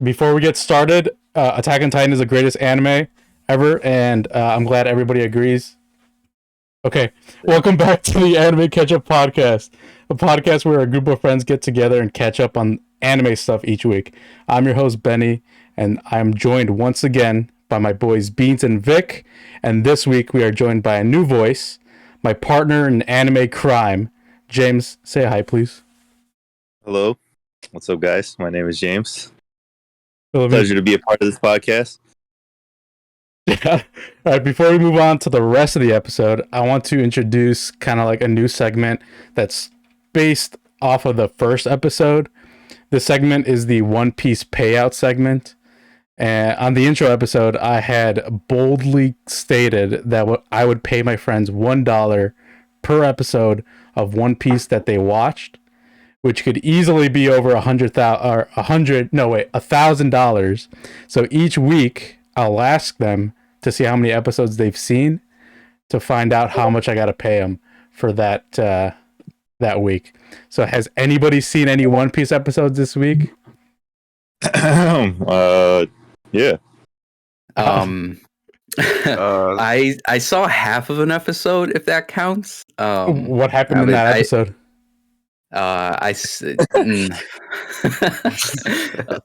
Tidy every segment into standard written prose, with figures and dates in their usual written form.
Before we get started, Attack on Titan is the greatest anime ever, and I'm glad everybody agrees. Okay, welcome back to the Anime Ketchup podcast, a podcast where a group of friends get together and catch up on anime stuff each week. I'm your host, Benny, and I'm joined once again by my boys, Beans and Vic, and this week we are joined by a new voice, my partner in anime crime, James. Say hi, please. Hello. What's up, guys? My name is James. Hello, Pleasure to be a part of this podcast. Yeah. All right, before we move on to the rest of the episode, I want to introduce kind of like a new segment that's based off of the first episode. This segment is the One Piece payout segment. And on the intro episode, I had boldly stated that I would pay my friends $1 per episode of One Piece that they watched, which could easily be over $1,000. So each week, I'll ask them to see how many episodes they've seen to find out how much I got to pay them for that week. So has anybody seen any One Piece episodes this week? Yeah. I saw half of an episode, if that counts. What happened in that episode?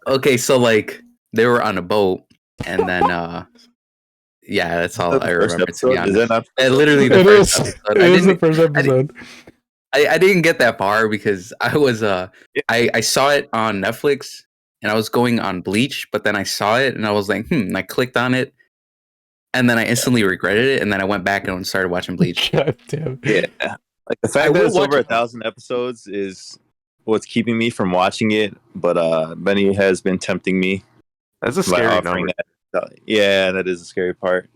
Okay, so like they were on a boat, and then yeah, that's all I remember. To be honest, literally the first episode. It is the first episode. I didn't get that far because I was I saw it on Netflix and I was going on Bleach, but then I saw it and I was like, and I clicked on it, and then I instantly regretted it, and then I went back and started watching Bleach. God damn. Yeah. Like the fact that it's over 1,000 episodes is what's keeping me from watching it, but Benny has been tempting me. That's a scary number. Yeah, that is a scary part.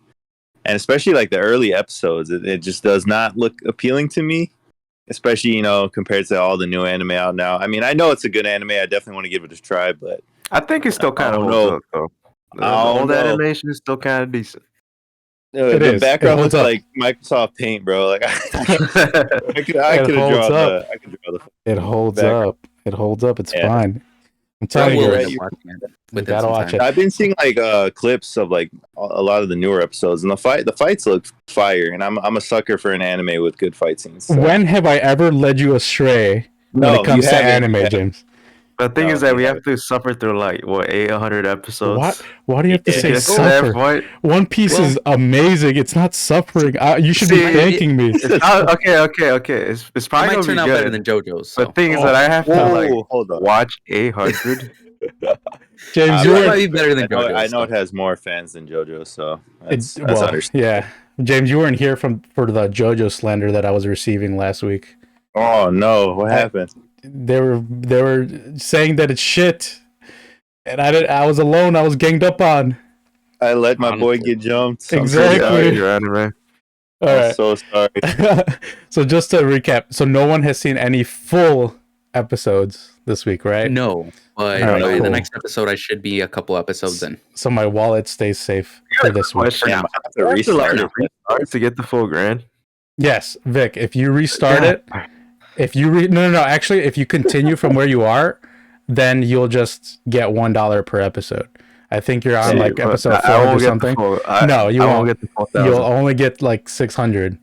And especially like the early episodes, it just does not look appealing to me. Especially, compared to all the new anime out now. I mean, I know it's a good anime. I definitely want to give it a try, but I think it's still kind of old, though. The old animation is still kind of decent. The background looks like Microsoft Paint, bro. Like I could draw the. It holds up. It holds up. It's fine. I'm telling you, you gotta watch it. I've been seeing like clips of like a lot of the newer episodes, and the fights look fire. And I'm a sucker for an anime with good fight scenes. So. When have I ever led you astray when it comes to anime, James? The thing is that we have to suffer through like 800 episodes. What? Why do you have to say suffer? One Piece is amazing. It's not suffering. You should be thanking me. Okay. It's probably gonna turn out better than JoJo's. So. The thing is that I have to watch 800. James, you might be better than JoJo's. I know it has more fans than JoJo, so that's understandable. Yeah, James, you weren't here for the JoJo slander that I was receiving last week. Oh no! What happened? They were saying that it's shit, and I was alone. I was ganged up on. I let my boy get jumped. Exactly. Your anime. All right. I'm so sorry. So just to recap, so no one has seen any full episodes this week, right? No, but the next episode I should be a couple episodes in. So my wallet stays safe for this week. For now. I have to restart to get the full grand. Yes, Vic. If you restart it. If you actually, if you continue from where you are, then you'll just get $1 per episode. I think you're on like episode 4 or something. No, you won't get the full 1,000. You'll only get like 600.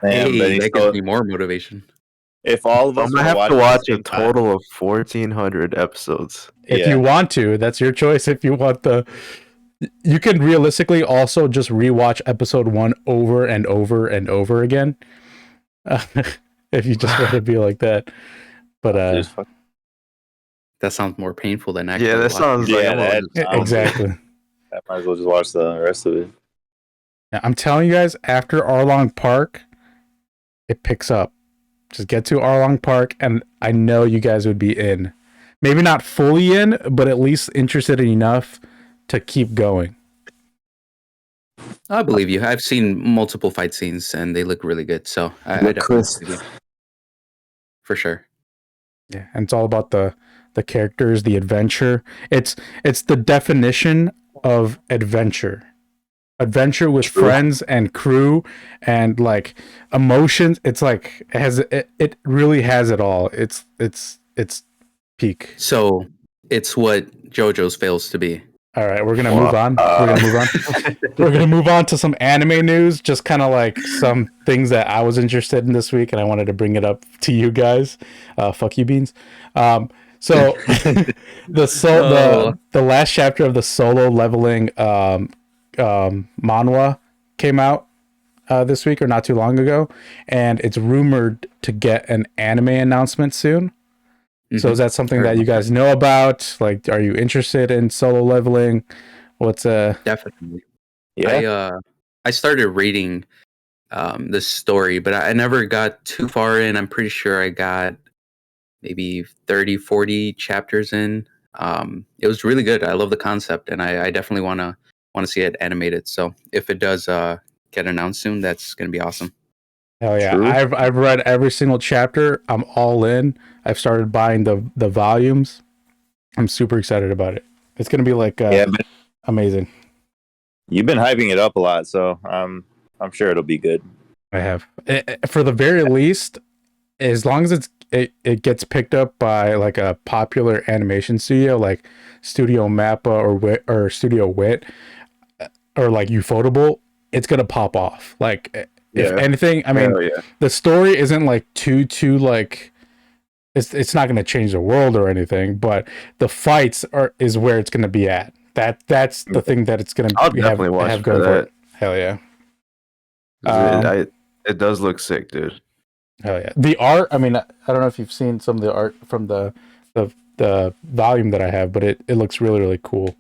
That gives me more motivation. If all of us, I have to watch a total of 1,400 episodes. If you want to, that's your choice. If you want you can realistically also just rewatch episode 1 over and over and over again. If you just want to be like that, but that sounds more painful than actually. Yeah, that sounds exactly. I might as well just watch the rest of it. Yeah, I'm telling you guys, after Arlong Park, it picks up. Just get to Arlong Park, and I know you guys would be in. Maybe not fully in, but at least interested enough to keep going. I believe you. I've seen multiple fight scenes, and they look really good. So I definitely believe you. For sure. Yeah, and it's all about the characters, the adventure. It's the definition of adventure. Adventure with friends and crew and like emotions. It's like it really has it all. It's peak. So It's what JoJo's fails to be. All right, we're gonna move on. We're gonna move on. We're gonna move on to some anime news. Just kind of like some things that I was interested in this week, and I wanted to bring it up to you guys. Fuck you, beans. So the last chapter of the solo leveling manhwa came out this week or not too long ago, and it's rumored to get an anime announcement soon. So is that something that you guys know about? Like, are you interested in solo leveling? What's Definitely. Yeah. I started reading this story, but I never got too far in. I'm pretty sure I got maybe 30, 40 chapters in. It was really good. I love the concept, and I definitely want to see it animated. So if it does get announced soon, that's going to be awesome. Hell yeah. True. I've read every single chapter. I'm all in. I've started buying the volumes. I'm super excited about it. It's going to be like amazing. You've been hyping it up a lot, so I'm sure it'll be good. I have. For the very least, as long as it gets picked up by like a popular animation studio like Studio Mappa or Studio Wit or like Ufotable, it's going to pop off. Like if anything, I mean, the story isn't like too like it's not going to change the world or anything, but the fights is where it's going to be at. That's the thing that it's going to have going for it. Hell yeah. It does look sick, dude. Hell yeah. The art, I mean, I don't know if you've seen some of the art from the volume that I have, but it looks really, really cool.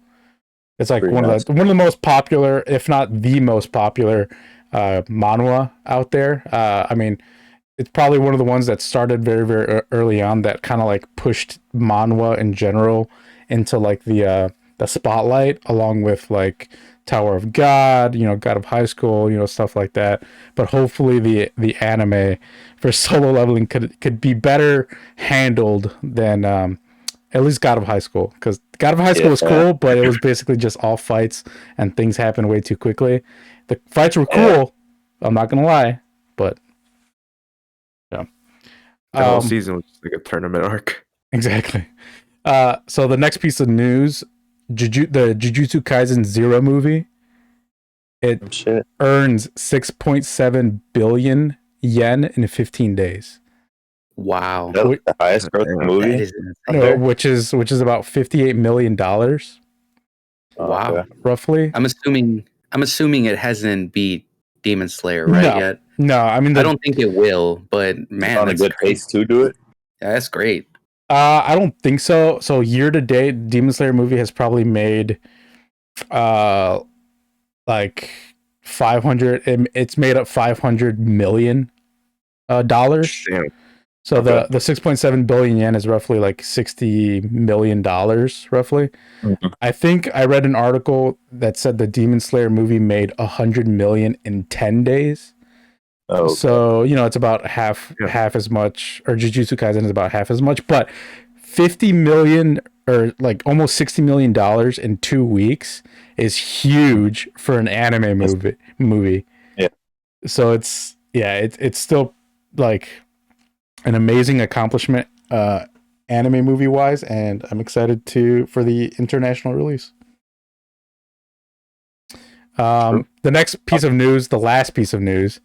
It's like one of the most popular, if not the most popular manhwa out there. I mean, it's probably one of the ones that started very, very early on that kind of like pushed manhwa in general into like the spotlight, along with like Tower of God, God of High School, stuff like that. But hopefully the anime for solo leveling could be better handled than at least God of High School, because God of High School was cool, but it was basically just all fights and things happen way too quickly. The fights were cool, I'm not gonna lie, but the whole season was just like a tournament arc. Exactly. So the next piece of news, the Jujutsu Kaisen Zero movie, it earns 6.7 billion yen in 15 days. Wow. That's the highest grossing movie. Which is about $58 million. Wow. Roughly. I'm assuming it hasn't beat Demon Slayer yet. No, I mean I don't think it will, but man, on a good pace to do it. Yeah, that's great. I don't think so. So year to date, Demon Slayer movie has probably made like 500, it's made up $500 million dollars. So the 6.7 billion yen is roughly like $60 million roughly. Mm-hmm. I think I read an article that said the Demon Slayer movie made 100 million in 10 days. Oh, okay. So, it's about half as much, or Jujutsu Kaisen is about half as much, but 50 million or like almost $60 million in 2 weeks is huge for an anime movie. Yeah. So it's still like an amazing accomplishment anime movie wise, and I'm excited for the international release. The next piece of news, the last piece of news,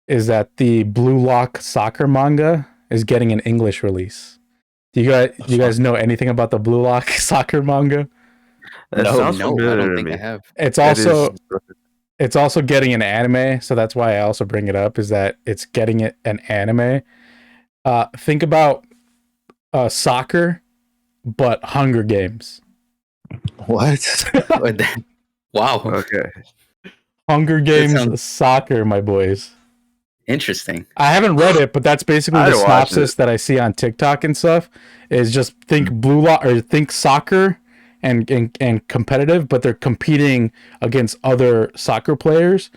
is that the Blue Lock soccer manga is getting an English release. Do you guys know anything about the Blue Lock soccer manga? No, I don't think I have. It's also getting an anime, so that's why I also bring it up, is that it's getting an anime. Think about soccer, but Hunger Games. What? Wow. Okay. Hunger Games soccer, my boys. Interesting. I haven't read it, but that's basically the synopsis that I see on TikTok and stuff. Is just think Blue Lock or think soccer and competitive, but they're competing against other soccer players,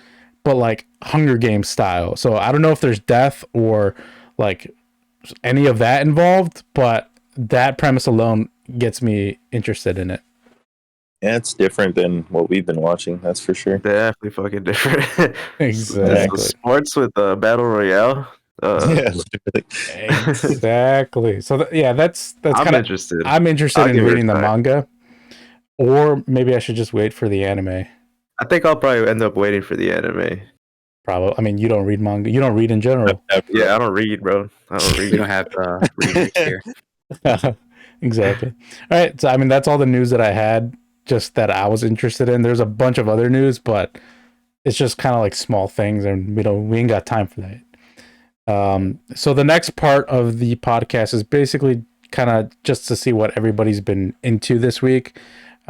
but like Hunger Games style. So I don't know if there's death or like any of that involved, but that premise alone gets me interested in it. Yeah, it's different than what we've been watching, that's for sure. Definitely fucking different. Exactly. Sports with Battle Royale. Yeah, literally. Exactly. So that's I'm kind of. interested. I'm interested I'll in give it a reading the try. manga, or maybe I should just wait for the anime. I think I'll probably end up waiting for the anime. Probably. I mean, you don't read manga. You don't read in general. Yeah, I don't read, bro. I don't We read. don't have readers here. Exactly. All right. So I mean, that's all the news that I had. Just that I was interested in. There's a bunch of other news, but it's just kind of like small things, and we ain't got time for that. So the next part of the podcast is basically kind of just to see what everybody's been into this week.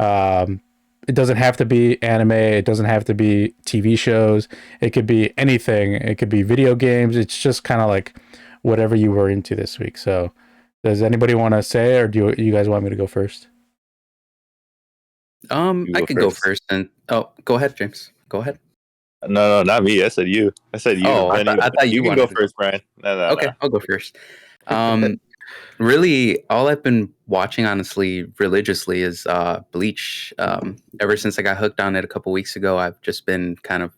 Um, it doesn't have to be anime. It doesn't have to be TV shows. It could be anything. It could be video games. It's just kind of like whatever you were into this week. So, does anybody want to say, or do you guys want me to go first? You I go could go first. first, and go ahead, James. Go ahead. No, not me. I said you. I said you. Oh, I thought you can go wanted to. first, Brian. No. Okay, I'll go first. Really, all I've been watching, honestly, religiously, is Bleach. Ever since I got hooked on it a couple weeks ago, I've just been kind of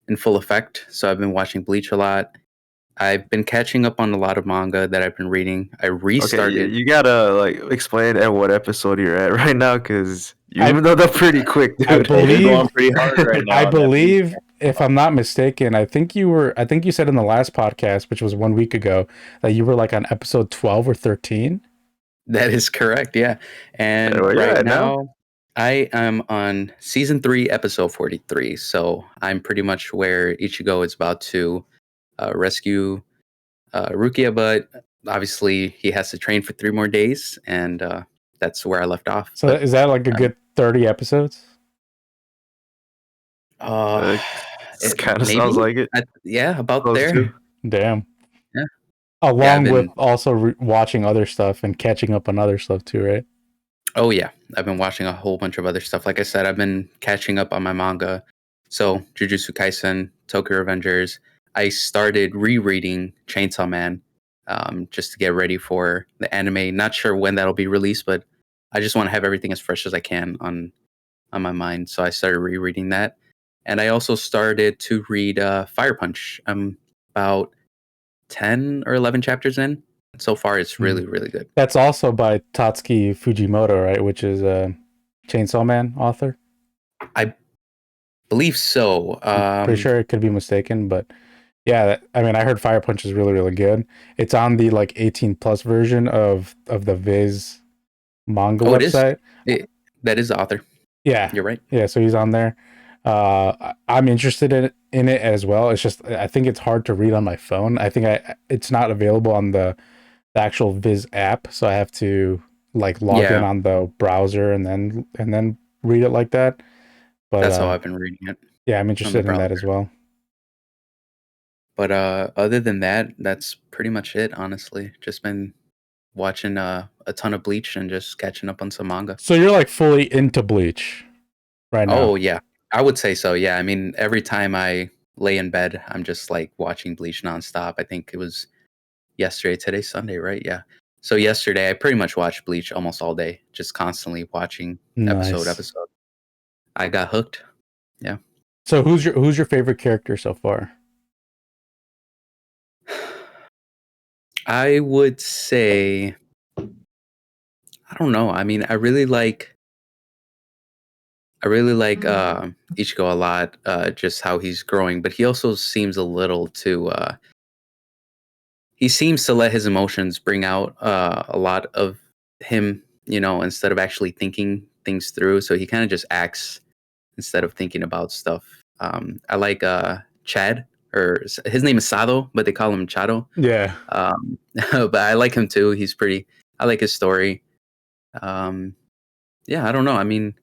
in full effect. So I've been watching Bleach a lot. I've been catching up on a lot of manga that I've been reading. I Okay, restarted. you gotta like explain at what episode you're at right now, because you I- moved up pretty quick, dude. I You're believe- going pretty hard right now. I on that believe, Bleach. if I'm not mistaken, I think you said in the last podcast, which was 1 week ago, that you were like on episode 12 or 13. That is correct, yeah. And Where you right at now? now, I am on season 3, episode 43. So I'm pretty much where Ichigo is about to rescue Rukia, but obviously he has to train for 3 more days, and that's where I left off. So But is that like a good 30 episodes? uh, It kind of sounds like it. Yeah, about Close there. to. Damn. Yeah. Along I've with been- also watching other stuff and catching up on other stuff too, right? Oh yeah, I've been watching a whole bunch of other stuff. Like I said, I've been catching up on my manga. So Jujutsu Kaisen, Tokyo Revengers. I started rereading Chainsaw Man, just to get ready for the anime. Not sure when that'll be released, but I just want to have everything as fresh as I can on my mind. So I started rereading that, and I also started to read Fire Punch. I'm about 10 or 11 chapters in. So far, it's really, really good. That's also by Tatsuki Fujimoto, right? Which is a Chainsaw Man author. I believe so. Pretty sure it could be mistaken, but yeah, I mean, I heard Fire Punch is really, really good. It's on the like 18 plus version of the Viz manga website. That is the author. Yeah, You're right. yeah. So he's on there. I'm interested in it as well. It's just I think it's hard to read on my phone. I think it's not available on the actual Viz app, so I have to like log in on the browser and then read it like that. But that's how I've been reading it. Yeah, I'm interested in that as well. But other than that, that's pretty much it. Honestly, just been watching a ton of Bleach and just catching up on some manga. So you're like fully into Bleach right now? Oh yeah, I would say so. Yeah, I mean, every time I lay in bed, I'm just like watching Bleach nonstop. I think it was yesterday. Today's Sunday, right? Yeah. So yesterday, I pretty much watched Bleach almost all day, just constantly watching episode. I got hooked. Yeah. So who's your favorite character so far? I would say, I don't know. I mean, I really like Ichigo a lot, just how he's growing, but he also seems a little too he seems to let his emotions bring out a lot of him, instead of actually thinking things through. So he kind of just acts instead of thinking about stuff. I like Chad, or his name is Sado, but they call him Chado. Yeah. But I like him too. I like his story. Yeah, I don't know. I mean,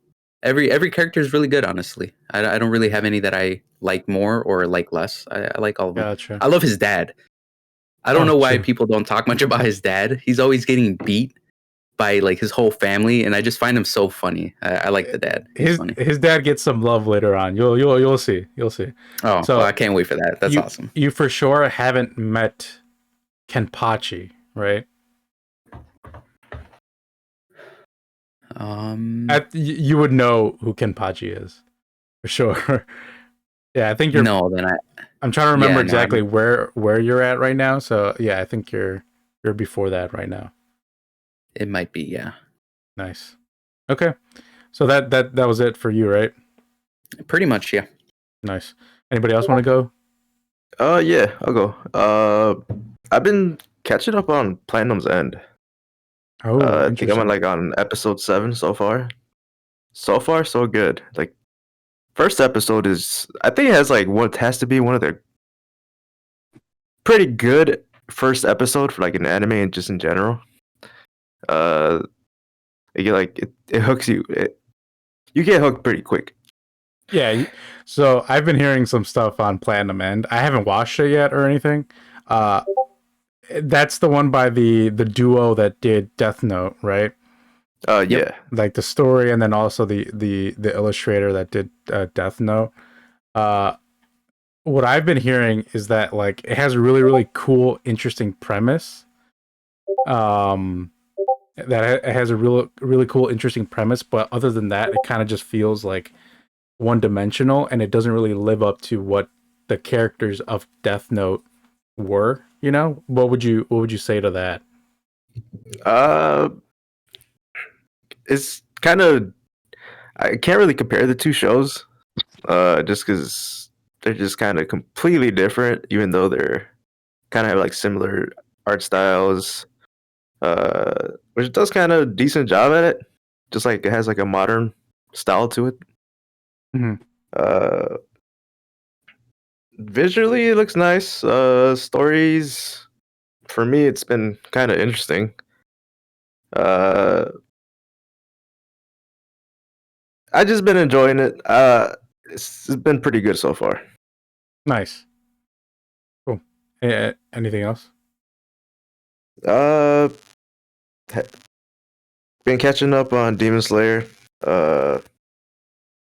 every character is really good, honestly. I don't really have any that I like more or like less. I like all of them. Gotcha. I love his dad. I don't know why people don't talk much about his dad. He's always getting beat by like his whole family, and I just find him so funny. I like the dad. He's funny. His dad gets some love later on. You'll see. You'll see. Oh, so well, I can't wait for that. That's awesome. You for sure haven't met Kenpachi, right? You would know who Kenpachi is for sure. Yeah, I think you're. No, then I'm trying to remember Yeah, no, exactly where you're at right now. So yeah, I think you're before that right now. it might be. Yeah, Nice. Okay. So that was it for you, right? pretty much. Yeah. Nice. Anybody else want to go? Yeah, I'll go. I've been catching up on Platinum's End. Oh, I think I'm interesting. on episode 7 so far. So far, so good. Like, first episode is, I think it has what has to be one of the pretty good first episode for an anime and just in general. Uh, it hooks you. You get hooked pretty quick. Yeah. So I've been hearing some stuff on Platinum End. I haven't watched it yet or anything. That's the one by the duo that did Death Note, right? Yeah. Like the story, and then also the illustrator that did Death Note. Uh, what I've been hearing is that it has a really really cool, interesting premise. It has a really cool, interesting premise, but other than that, it kind of just feels like one dimensional, and it doesn't really live up to what the characters of Death Note were. What would you say to that? Uh, it's kind of, I can't really compare the two shows. Just because they're just kind of completely different, even though they're kind of have similar art styles. Which does kind of decent job at it. Just it has a modern style to it. Mhm. Uh, Visually it looks nice. Stories, for me, it's been kind of interesting. Uh, I just been enjoying it. It's been pretty good so far. Nice. Cool. Anything else? Uh, ha- been catching up on Demon Slayer. Uh,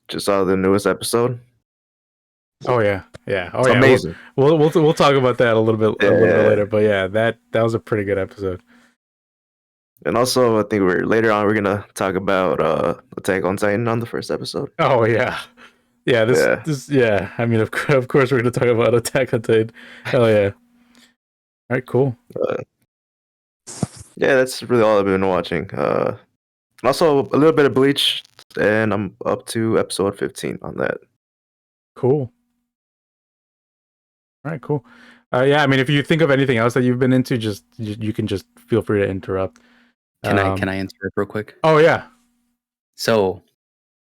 just saw the newest episode. Oh yeah, yeah. Oh It's yeah. amazing. We'll talk about that a little bit Yeah. later. But yeah, that was a pretty good episode. And also, I think later on we're gonna talk about Attack on Titan on the first episode. Oh yeah, yeah. Yeah. This yeah. I mean, of course we're gonna talk about Attack on Titan. Hell yeah. All right, cool. Yeah, that's really all I've been watching. And also a little bit of Bleach, and I'm up to episode 15 on that. Cool. All right, cool. Yeah, I mean, if you think of anything else that you've been into, just you can just feel free to interrupt. Can I answer it real quick? Oh yeah. So,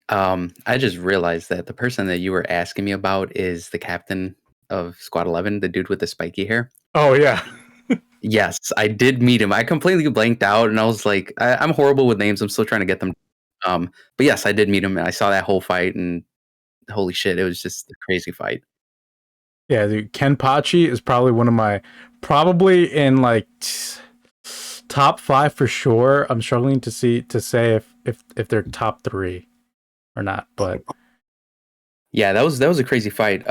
I just realized that the person that you were asking me about is the captain of Squad 11, the dude with the spiky hair. Oh yeah. Yes, I did meet him. I completely blanked out, and I was like, I'm horrible with names. I'm still trying to get them. But yes, I did meet him, and I saw that whole fight, and holy shit, it was just a crazy fight. Yeah, dude, Kenpachi is probably one of my probably in top 5 for sure. I'm struggling to say if they're top 3 or not, but Yeah, that was a crazy fight.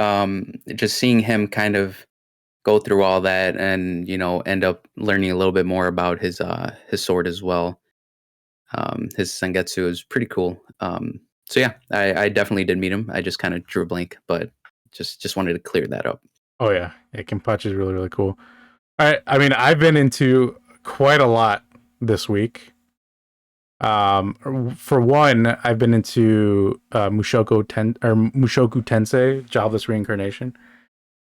Just seeing him kind of go through all that, and end up learning a little bit more about his sword as well. His Sengetsu is pretty cool. So yeah, I definitely did meet him. I just kind of drew a blank, but just wanted to clear that up. oh yeah, Kenpachi is really really cool. I mean, I've been into quite a lot this week. For one, I've been into Mushoku Tensei, Jobless Reincarnation.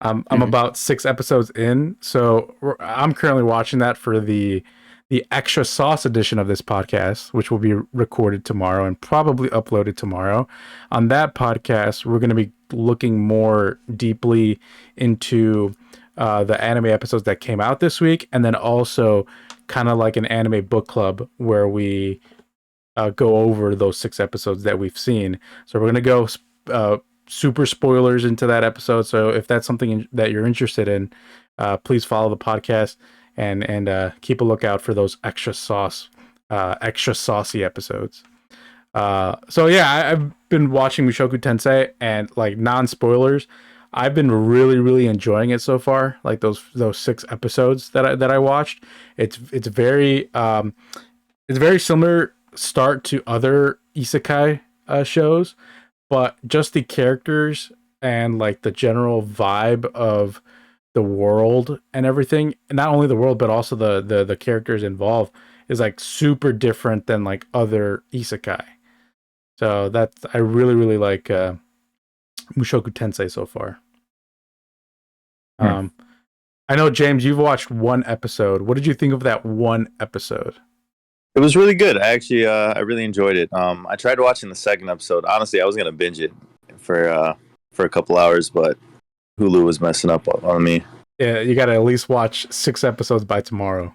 I'm Mhm. about 6 episodes in, so I'm currently watching that for the extra sauce edition of this podcast, which will be recorded tomorrow and probably uploaded tomorrow. On that podcast, we're going to be looking more deeply into the anime episodes that came out this week, and then also kind of like an anime book club where we go over those 6 episodes that we've seen. So we're going to go super spoilers into that episode. So if that's something that you're interested in, please follow the podcast and keep a lookout for those extra saucy episodes. So yeah, I've been watching Mushoku Tensei, and non spoilers, I've been really really enjoying it so far. Like those 6 episodes that I watched, it's very similar start to other isekai shows, but just the characters and like the general vibe of the world and everything, and not only the world but also the characters involved is like super different than like other isekai. So that's I really like Mushoku Tensei so far. Hmm. Um, I know James, you've watched one episode. What did you think of that one episode? It was really good. I actually, I really enjoyed it. I tried watching the second episode. Honestly, I was gonna binge it for a couple hours, but Hulu was messing up on me. Yeah, you got to at least watch 6 episodes by tomorrow.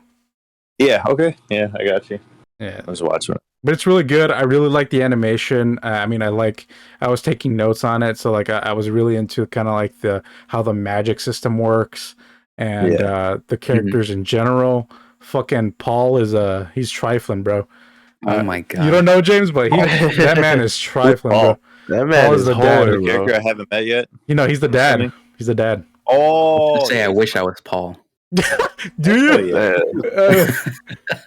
Yeah. Okay. Yeah, I got you. Yeah, I was watching it. but it's really good. I really like the animation. I mean, I was taking notes on it, so like I was really into kind of like the how the magic system works and Yeah. the characters in general. Fucking Paul is he's trifling, bro. Oh my You don't god. know James, but that man is trifling, bro. Paul? That man Paul is is the dad. hard, Character bro. I haven't met yet. You know, he's the I'm dad. assuming. He's the dad. Oh, Say I yeah. wish I was Paul. Do you? Oh, yeah.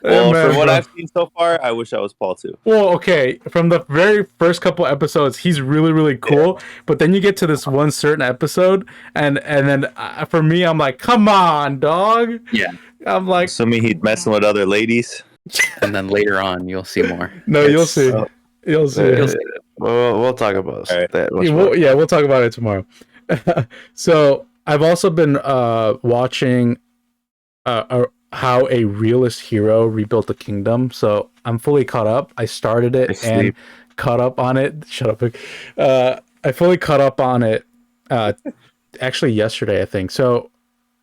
Well, Man, from what bro. I've seen so far, I wish I was Paul too. Well, okay, from the very first couple episodes, he's really cool. But then you get to this one certain episode, and then for me, I'm like, come on, dog. Yeah. I'm like, Assuming he's messing with other ladies. And then later on, you'll see more. no, you'll It's- see, you'll see. Uh, we'll talk about All right. that. much Yeah, more. we'll talk about it tomorrow. So I've also been watching how a realist hero rebuilt the kingdom. So I'm fully caught up. I started I it and sleep. caught up on it. Shut up, Vic. I fully caught up on it actually yesterday, I think. So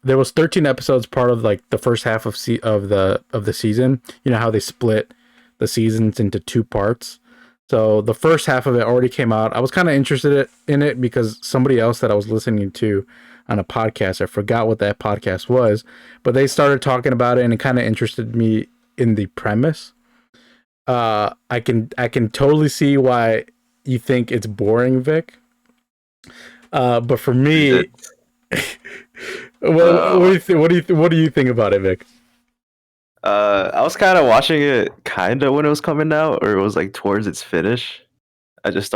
there was 13 episodes, part of like the first half of the season. You know how they split the seasons into 2 parts. So the first half of it already came out. I was kind of interested in it because somebody else that I was listening to on a podcast, I forgot what that podcast was, but they started talking about it and it kind of interested me in the premise. I can totally see why you think it's boring, Vic. But for me, what do you think about it, Vic? I was kind of watching it kind of when it was coming out, or it was like towards its finish. I just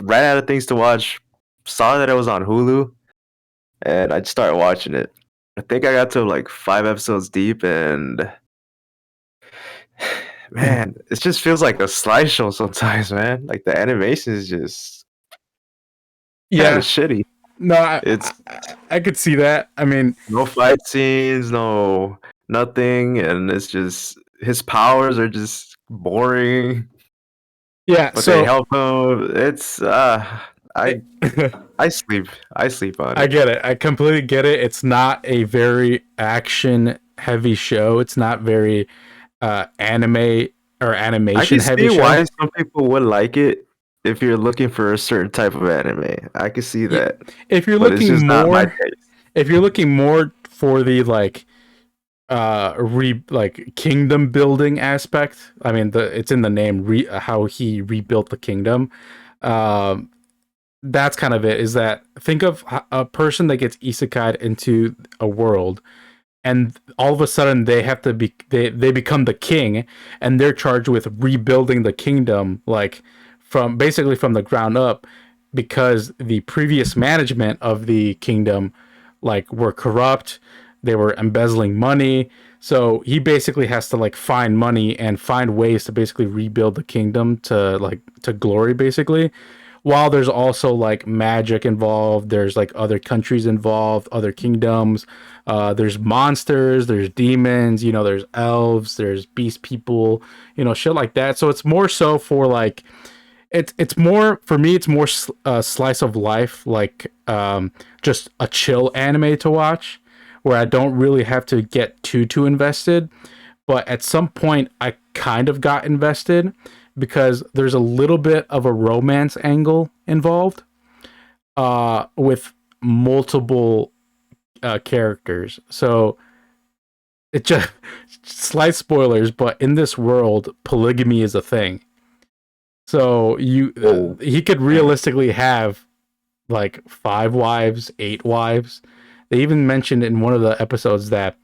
ran out of things to watch, saw that it was on Hulu, and I just started watching it. I think I got to like 5 episodes deep, and man, it just feels like a slideshow sometimes, man. Like the animation is just kind Yeah, of shitty. no, It's I could see that. I mean, no fight scenes, no nothing, and it's just his powers are just boring. yeah. But they So help him. It's I sleep on I it. get it. I completely get it. It's not a very action heavy show. It's not very anime or I animation can heavy see show. why some people would like it if you're looking for a certain type of anime. I can see that, If you're but it's looking just not my more, taste. if you're looking more for the like kingdom building aspect, I mean it's in the name, how he rebuilt the kingdom. Um that's kind of it, is that think of a person that gets isekai'd into a world, and all of a sudden they have to be they become the king, and they're charged with rebuilding the kingdom, like from basically from the ground up, because the previous management of the kingdom like were corrupt, they were embezzling money. So he basically has to like find money and find ways to basically rebuild the kingdom to glory, basically, while there's also like magic involved. There's like other countries involved, other kingdoms. There's monsters, there's demons, there's elves, there's beast people, shit like that. So it's more so for like it's more for me. It's more slice of life, like just a chill anime to watch, where I don't really have to get too invested. But at some point, I kind of got invested because there's a little bit of a romance angle involved, with multiple characters. So it just slight spoilers, but in this world, polygamy is a thing. So he could realistically have like 5 wives, 8 wives. They even mentioned in one of the episodes that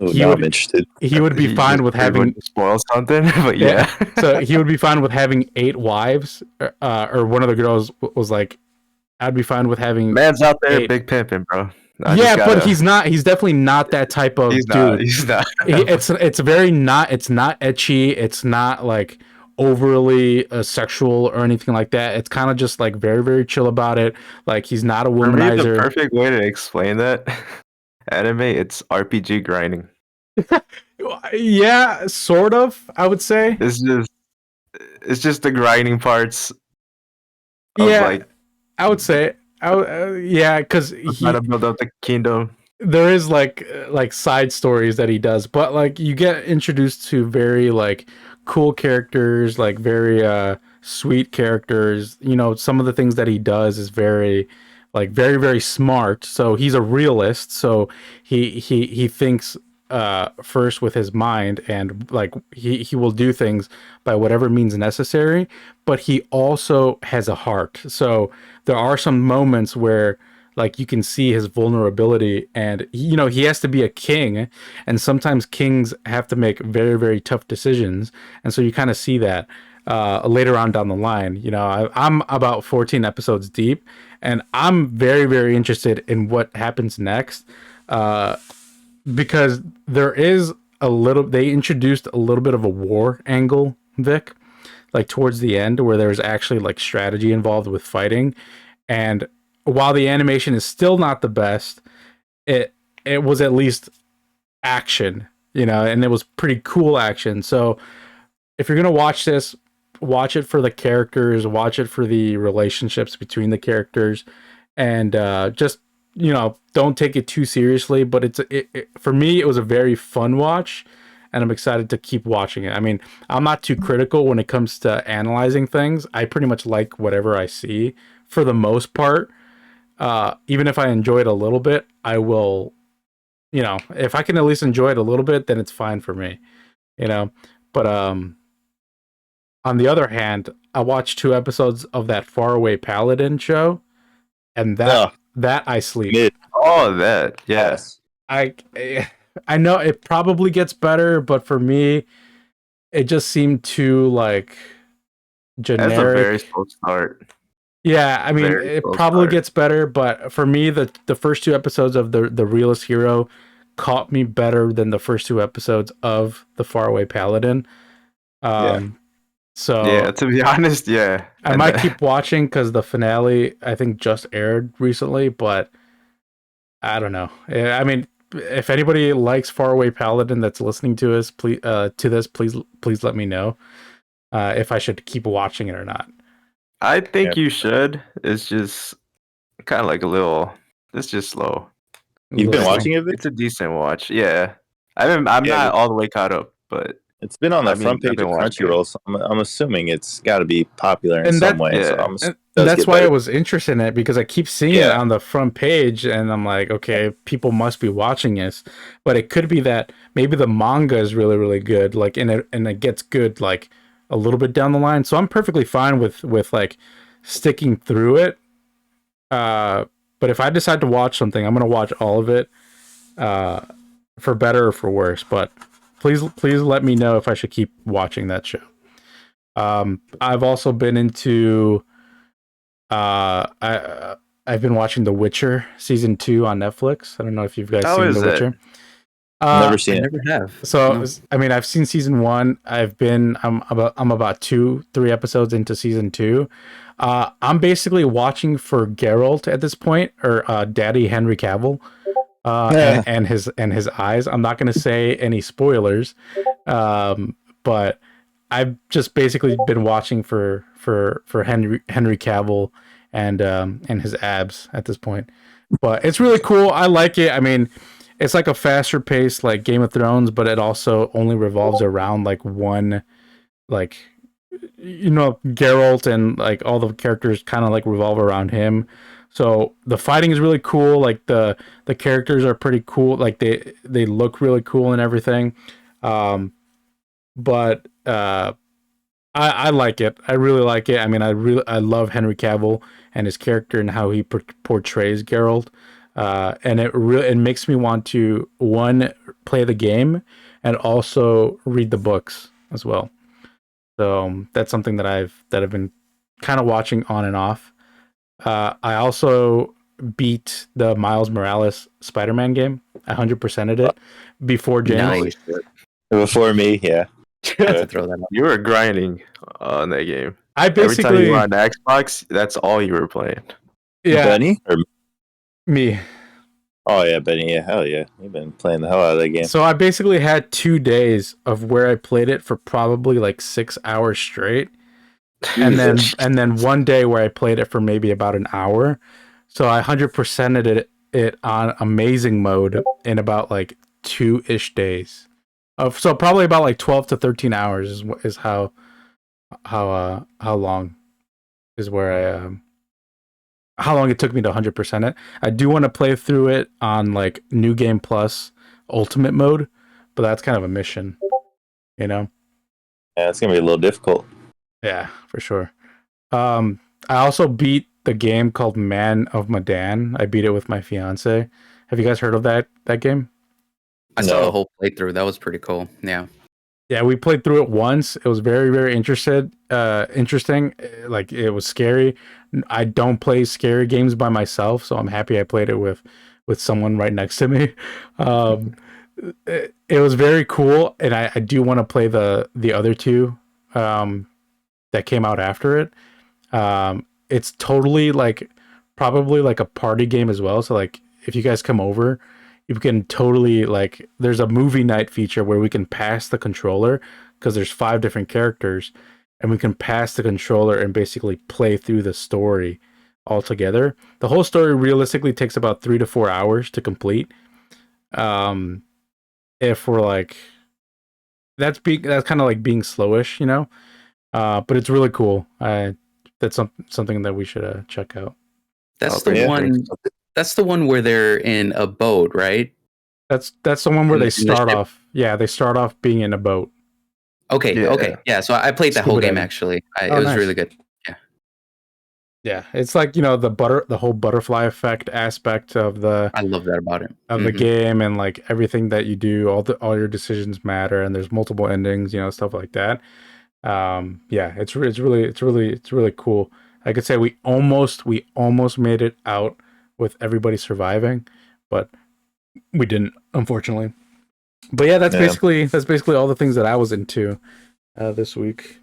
Oh, He now would- I'm interested. he would be You fine just with pretty having much spoil something, but yeah. So he would be fine with having 8 wives, or one of the girls was like, I'd be fine with having Man's out there 8. big pimping, bro. I just Yeah, but gotta. he's not. He's definitely not that type of He's not. dude. He's not. It's very not. It's not etchy. It's not like overly sexual or anything like that. It's kind of just like very very chill about it. Like he's not a For me, the womanizer. perfect way to explain that anime, it's RPG grinding. Yeah, sort of. I would say. It's just the grinding parts of Yeah, like I would say. Yeah, because trying to build up the kingdom. there is like side stories that he does, but like you get introduced to very like cool characters, like very sweet characters. You know, some of the things that he does is very like very very smart. So he's a realist. So he thinks first with his mind, and like he will do things by whatever means necessary, but he also has a heart. So there are some moments where like you can see his vulnerability, and you know he has to be a king, and sometimes kings have to make very very tough decisions, and so you kind of see that later on down the line. You know, I'm about 14 episodes deep, and I'm very very interested in what happens next, because there is a little, they introduced a little bit of a war angle, Vic, like towards the end, where there's actually like strategy involved with fighting. And while the animation is still not the best, it was at least action, you know, and it was pretty cool action. So if you're gonna watch this, watch it for the characters, watch it for the relationships between the characters, and just, you know, don't take it too seriously. But for me, it was a very fun watch, and I'm excited to keep watching it. I mean, I'm not too critical when it comes to analyzing things. I pretty much like whatever I see for the most part. Even if I enjoy it a little bit, I will, you know, if I can at least enjoy it a little bit, then it's fine for me, you know. But on the other hand, I watched 2 episodes of that Faraway Paladin show, and No, that I sleep. mid. Oh, that, yeah. Yes. I I know it probably gets better, but for me, it just seemed too like That's a very generic. slow start. Yeah, I mean, Very it slow probably start. gets better, but for me, the first 2 episodes of the Realist Hero caught me better than the first 2 episodes of the Faraway Paladin. Yeah. Um, so Yeah, to be honest, yeah. I And might keep watching because the finale I think just aired recently, but I don't know. I mean, if anybody likes Faraway Paladin that's listening to us, please please let me know if I should keep watching it or not. I Yeah. think you should. It's just kind of like a little. It's just slow. You've been Little It's a, slow. watching it, Vic? it's a decent watch. Yeah, I'm Yeah, not all the way caught up, but it's been on I the mean, front I've page been of watching it. Crunchyroll, so I'm assuming it's got to be popular in And some that way. So Yeah, it and does that's get why I better. was interested in it, because I keep seeing it Yeah. on the front page, and I'm like, okay, people must be watching this, but it could be that maybe the manga is really really good, like, and it gets good like a little bit down the line. So I'm perfectly fine with like sticking through it. Uh, but if I decide to watch something, I'm gonna watch all of it, uh, for better or for worse. But please let me know if I should keep watching that show. I've also been into I've been watching The Witcher season 2 on Netflix. I don't know if you've guys how seen is The that? Witcher. Never I seen it. never have. So No. I mean, I've seen season 1. I'm about 2-3 episodes into season 2. I'm basically watching for Geralt at this point, or Daddy Henry Cavill, Yeah. and his eyes. I'm not going to say any spoilers, but I've just basically been watching for Henry Cavill and his abs at this point. But it's really cool. I like it. I mean, it's like a faster pace like Game of Thrones, but it also only revolves around like one, like, you know, Geralt, and like all the characters kind of like revolve around him. So the fighting is really cool. Like the characters are pretty cool. Like they look really cool and everything. Um, but I like it. I really like it. I mean, I love Henry Cavill and his character and how he portrays Geralt. And it makes me want to, one, play the game, and also read the books as well. So that's something that I've been kind of watching on and off. I also beat the Miles Morales Spider-Man game. I 100%ed it before James. Nice. Before me, yeah. Had to throw that up. You were grinding on that game. I Every time you basically, were on the Xbox, that's all you were playing. yeah, Benny? Or, me. oh yeah, Benny. Yeah, hell yeah. You've been playing the hell out of that game. So I basically had 2 days of where I played it for probably like 6 hours straight, and then one day where I played it for maybe about an hour. So I 100%ed it on amazing mode in about like 2-ish days. So probably about like 12 to 13 hours is how long is where I how long it took me to 100% it. I do want to play through it on like New Game Plus Ultimate mode, but that's kind of a mission, you know? Yeah, it's gonna be a little difficult. Yeah, for sure. I also beat the game called Man of Medan. I beat it with my fiance. Have you guys heard of that game? I saw No. the whole playthrough. That was pretty cool. Yeah. Yeah, we played through it once. It was very, very interesting. Like it was scary. I don't play scary games by myself, so I'm happy I played it with someone right next to me. Um, it was very cool, and I do want to play the other two that came out after it. It's totally like probably like a party game as well. So like if you guys come over, you can totally like there's a movie night feature where we can pass the controller because there's 5 different characters and we can pass the controller and basically play through the story all together. The whole story realistically takes about 3 to 4 hours to complete. Um if we're like that's kind of like being slowish, you know. But it's really cool. That's something that we should check out. That's Oh, the yeah. one. That's the one where they're in a boat, right? That's the one where In they the start ship? off. Yeah, they start off being in a boat. Okay. Yeah. Okay. Yeah. So I played that whole Scuba game diving. actually. Oh, It was nice. really good. Yeah, it's like the whole butterfly effect aspect of the I love that about it. Mhm. game, and like everything that you do, all your decisions matter, and there's multiple endings, stuff like that. Yeah, it's really cool. I could say we almost made it out with everybody surviving, but we didn't, unfortunately. But yeah, that's Yeah. basically all the things that I was into this week.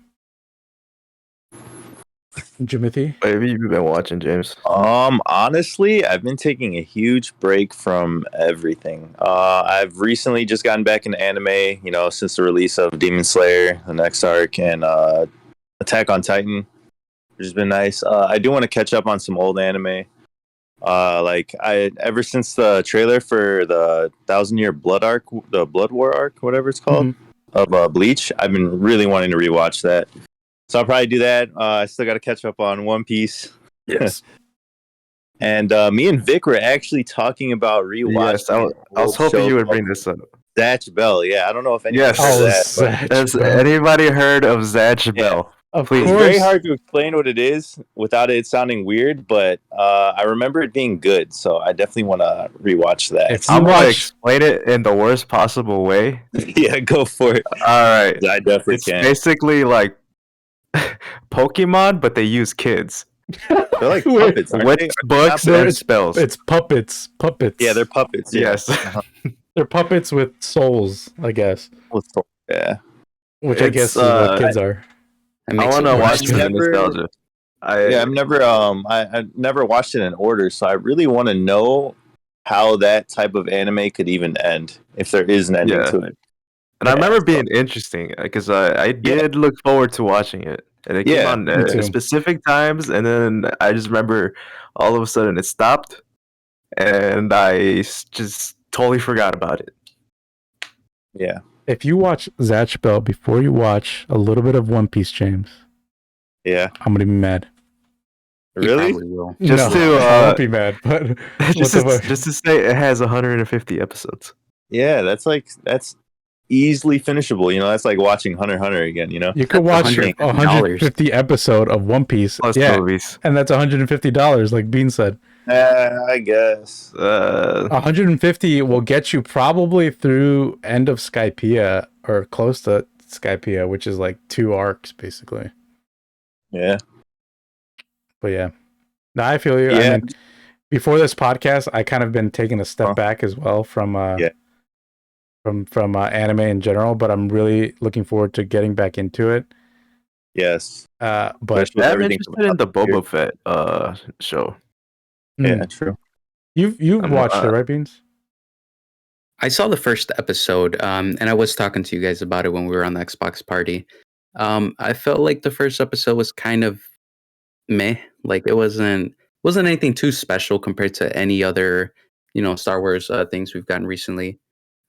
Jimothy? What have you been watching, James? Honestly, I've been taking a huge break from everything. I've recently just gotten back into anime, since the release of Demon Slayer, the next arc, and Attack on Titan, which has been nice. I do want to catch up on some old anime. Like I ever since the trailer for the Thousand Year Blood arc, the Blood War arc, whatever it's called, of Bleach, I've been really wanting to rewatch that. So I'll probably do that. I still got to catch up on One Piece. Yes. And me and Vic were actually talking about rewatching. Yes, I was hoping you would bring this up. Zatch Bell. Yeah, I don't know if anyone Yes. heard of that. Zatch Has Bell. anybody heard of Zatch Bell? Of Please. It's course. very hard to explain what it is without it sounding weird, but I remember it being good, so I definitely want to rewatch that. If you I'm gonna watch, explain it in the worst possible way. Yeah, go for it. All right, I definitely it's can. basically like Pokemon, but they use kids They're like Wait, puppets, aren't with they? books They're- and spells. it's puppets. Yeah, they're puppets. Yeah. Yes. They're puppets with souls, I guess. Yeah. Which I It's, guess is what kids are. That I makes want it to worse. watch it for the Never- nostalgia. I've never I never watched it in order, so I really want to know how that type of anime could even end, if there is an ending Yeah. to it. And I remember being interesting because I did look forward to watching it, and it came Yeah, on me too. at specific times, and then I just remember all of a sudden it stopped, and I just totally forgot about it. Yeah. If you watch Zatch Bell before you watch a little bit of One Piece, James, Yeah. I'm gonna be mad. He Really? probably will. Just No, to, I won't be mad, but just what the fuck? to say it has 150 episodes. Yeah, that's easily finishable. That's like watching Hunter x Hunter again. You could That's watch a $150. 150 episode of One Piece, Plus yeah, movies. and that's $150, like Bean said. I guess. 150 will get you probably through end of Skypiea or close to Skypiea, which is like 2 arcs basically. Yeah. But yeah, No, I feel you. I Yeah. mean, before this podcast, I kind of been taking a step Huh. back as well from Yeah. from anime in general, but I'm really looking forward to getting back into it. Yes. But Especially with I'm everything coming interested in out the this year. Boba Fett show. Yeah, true. you've I'm watched it, right, Beans? I saw the first episode, and I was talking to you guys about it when we were on the Xbox party. I felt like the first episode was kind of meh. Like it wasn't anything too special compared to any other, Star Wars things we've gotten recently.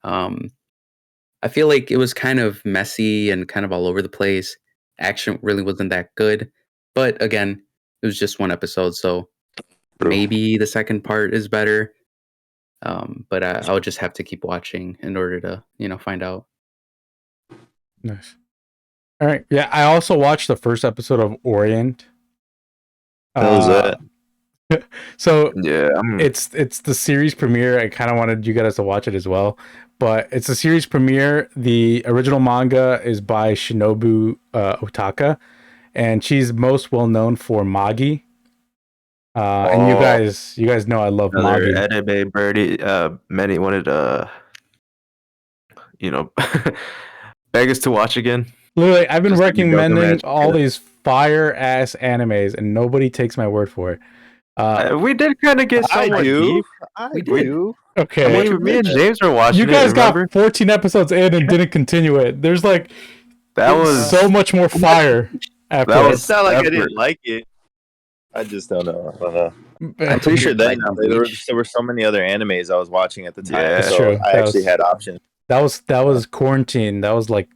Um, I feel like it was kind of messy and kind of all over the place. Action really wasn't that good, but again, it was just one episode, so True. maybe the second part is better. But I'll just have to keep watching in order to, find out. Nice. All right. Yeah, I also watched the first episode of Orient. That was it. So Yeah, it's the series premiere. I kind of wanted you guys to watch it as well, but it's a series premiere. The original manga is by Shinobu Otaka, and she's most well known for Magi. And you guys know I love another Magi. anime birdie. Many wanted you know, beg us to watch again. Literally, I've been Just to be Goku recommending Magic, all yeah. these fire ass animes, and nobody takes my word for it. We did kind of get I somewhat do. deep. I We do. Okay, I mean, me and James were watching you guys it. Remember? got 14 episodes in and didn't continue it. There's like That was so much more fire after that it. was It's not like I effort. didn't like it. I just don't know. I don't know. I'm I'm pretty sure Right then now, there Bleach. were so many other animes I was watching at the time, Yeah. That's so true. I That actually was- had options. That was quarantine. That was like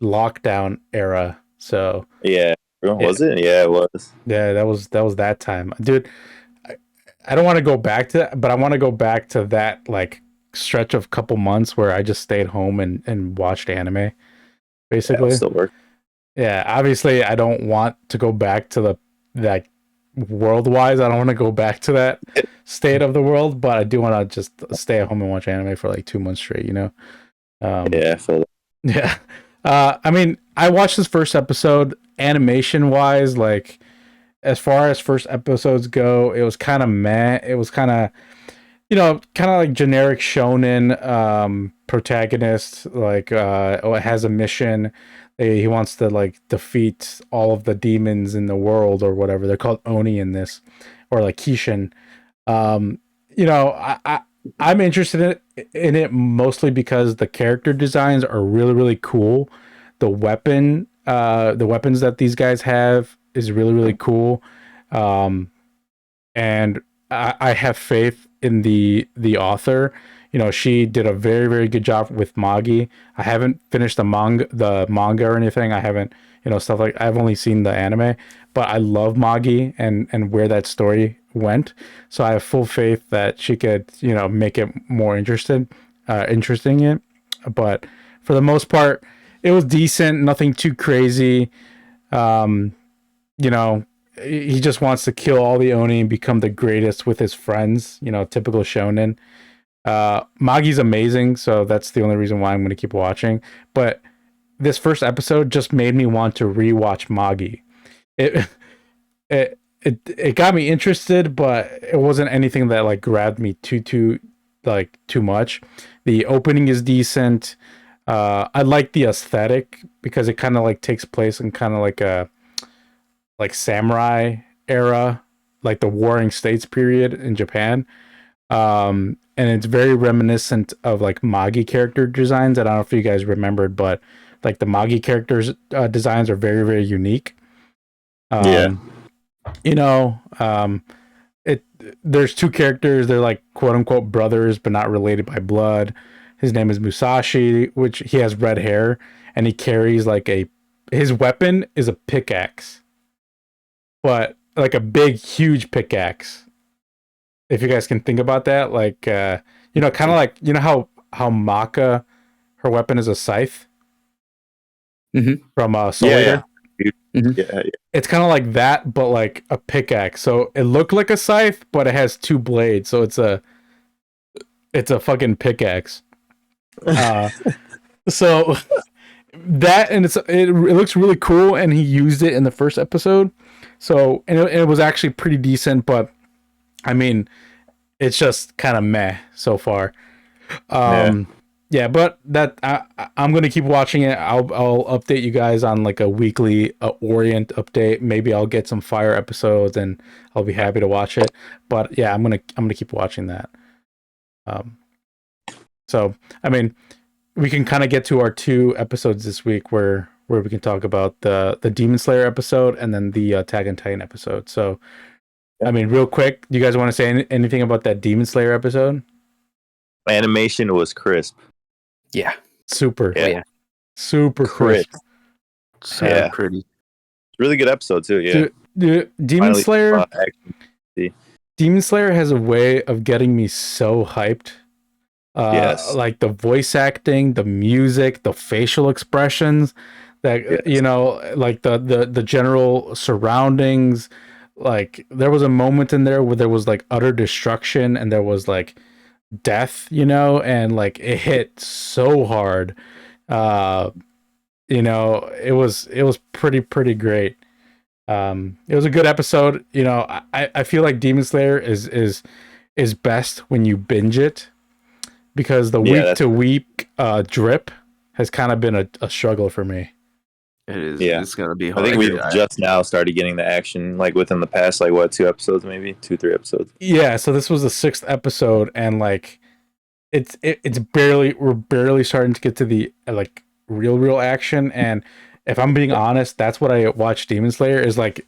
lockdown era. So Yeah, was it? Yeah, it was. yeah, that was that time, dude. I don't want to go back to that, but I want to go back to that like stretch of couple months where I just stayed home and watched anime, Yeah, basically. it still work. Yeah, obviously I don't want to go back to that world wise. I don't want to go back to that state of the world, but I do want to just stay at home and watch anime for like 2 months straight. Yeah, I feel that. Yeah. I mean, I watched this first episode. Animation wise, like as far as first episodes go, it was kind of meh. It was kind of like generic shonen protagonist. Like, it has a mission. He wants to like defeat all of the demons in the world or whatever. They're called Oni in this, or like Kishin. I'm interested in it mostly because the character designs are really, really cool. The weapons that these guys have is really, really cool. And I have faith in the author. She did a very, very good job with Magi. I haven't finished the manga or anything. I haven't, stuff like I've only seen the anime, but I love Magi and where that story went. So I have full faith that she could, make it more interesting. But for the most part, it was decent. Nothing too crazy. He just wants to kill all the Oni and become the greatest with his friends. Typical shonen. Magi's amazing, so that's the only reason why I'm going to keep watching. But this first episode just made me want to rewatch Magi. It got me interested, but it wasn't anything that like grabbed me too much. The opening is decent. I like the aesthetic because it kind of like takes place in kind of like a samurai era, like the Warring States period in Japan. And it's very reminiscent of like Magi character designs. I don't know if you guys remembered, but like the Magi characters designs are very, very unique. Yeah. There's two characters. They're like quote unquote brothers, but not related by blood. His name is Musashi, which he has red hair, and he carries like his weapon is a pickaxe, but like a big, huge pickaxe. If you guys can think about that, like kind of like how Maka, her weapon is a scythe from Soul Eater. Yeah. It's kind of like that, but like a pickaxe. So it looked like a scythe, but it has two blades. So it's a fucking pickaxe. So that, and it looks really cool, and he used it in the first episode. So and it was actually pretty decent, but I mean, it's just kind of meh so far. Yeah. Yeah, but I'm gonna keep watching it. I'll update you guys on like a weekly Orient update. Maybe I'll get some fire episodes and I'll be happy to watch it. But yeah, I'm gonna keep watching that. Um, so I mean, we can kind of get to our 2 episodes this week where we can talk about the Demon Slayer episode and then the Attack on Titan episode. So I mean, real quick, do you guys want to say anything about that Demon Slayer episode? Animation was crisp. Yeah. Super. Oh yeah. Super crisp. So Yeah. pretty. Really good episode too. Yeah. Dude, Demon Finally, Slayer. action. Demon Slayer has a way of getting me so hyped. Yes. Like the voice acting, the music, the facial expressions, that Yes. you know, like the general surroundings. Like there was a moment in there where there was like utter destruction and there was like death, you know, and like it hit so hard. You know, it was pretty great. It was a good episode. You know, I feel like Demon Slayer is best when you binge it, because the Yeah, week to week drip has kind of been a struggle for me. It is. Yeah. It's gonna be I hard. think we've just now started getting the action, like within the past, like what, 2 episodes, maybe 2-3 episodes. Yeah, so this was the 6th episode, and like it's barely, we're barely starting to get to the like real action. And if I'm being honest, that's what I watch Demon Slayer is like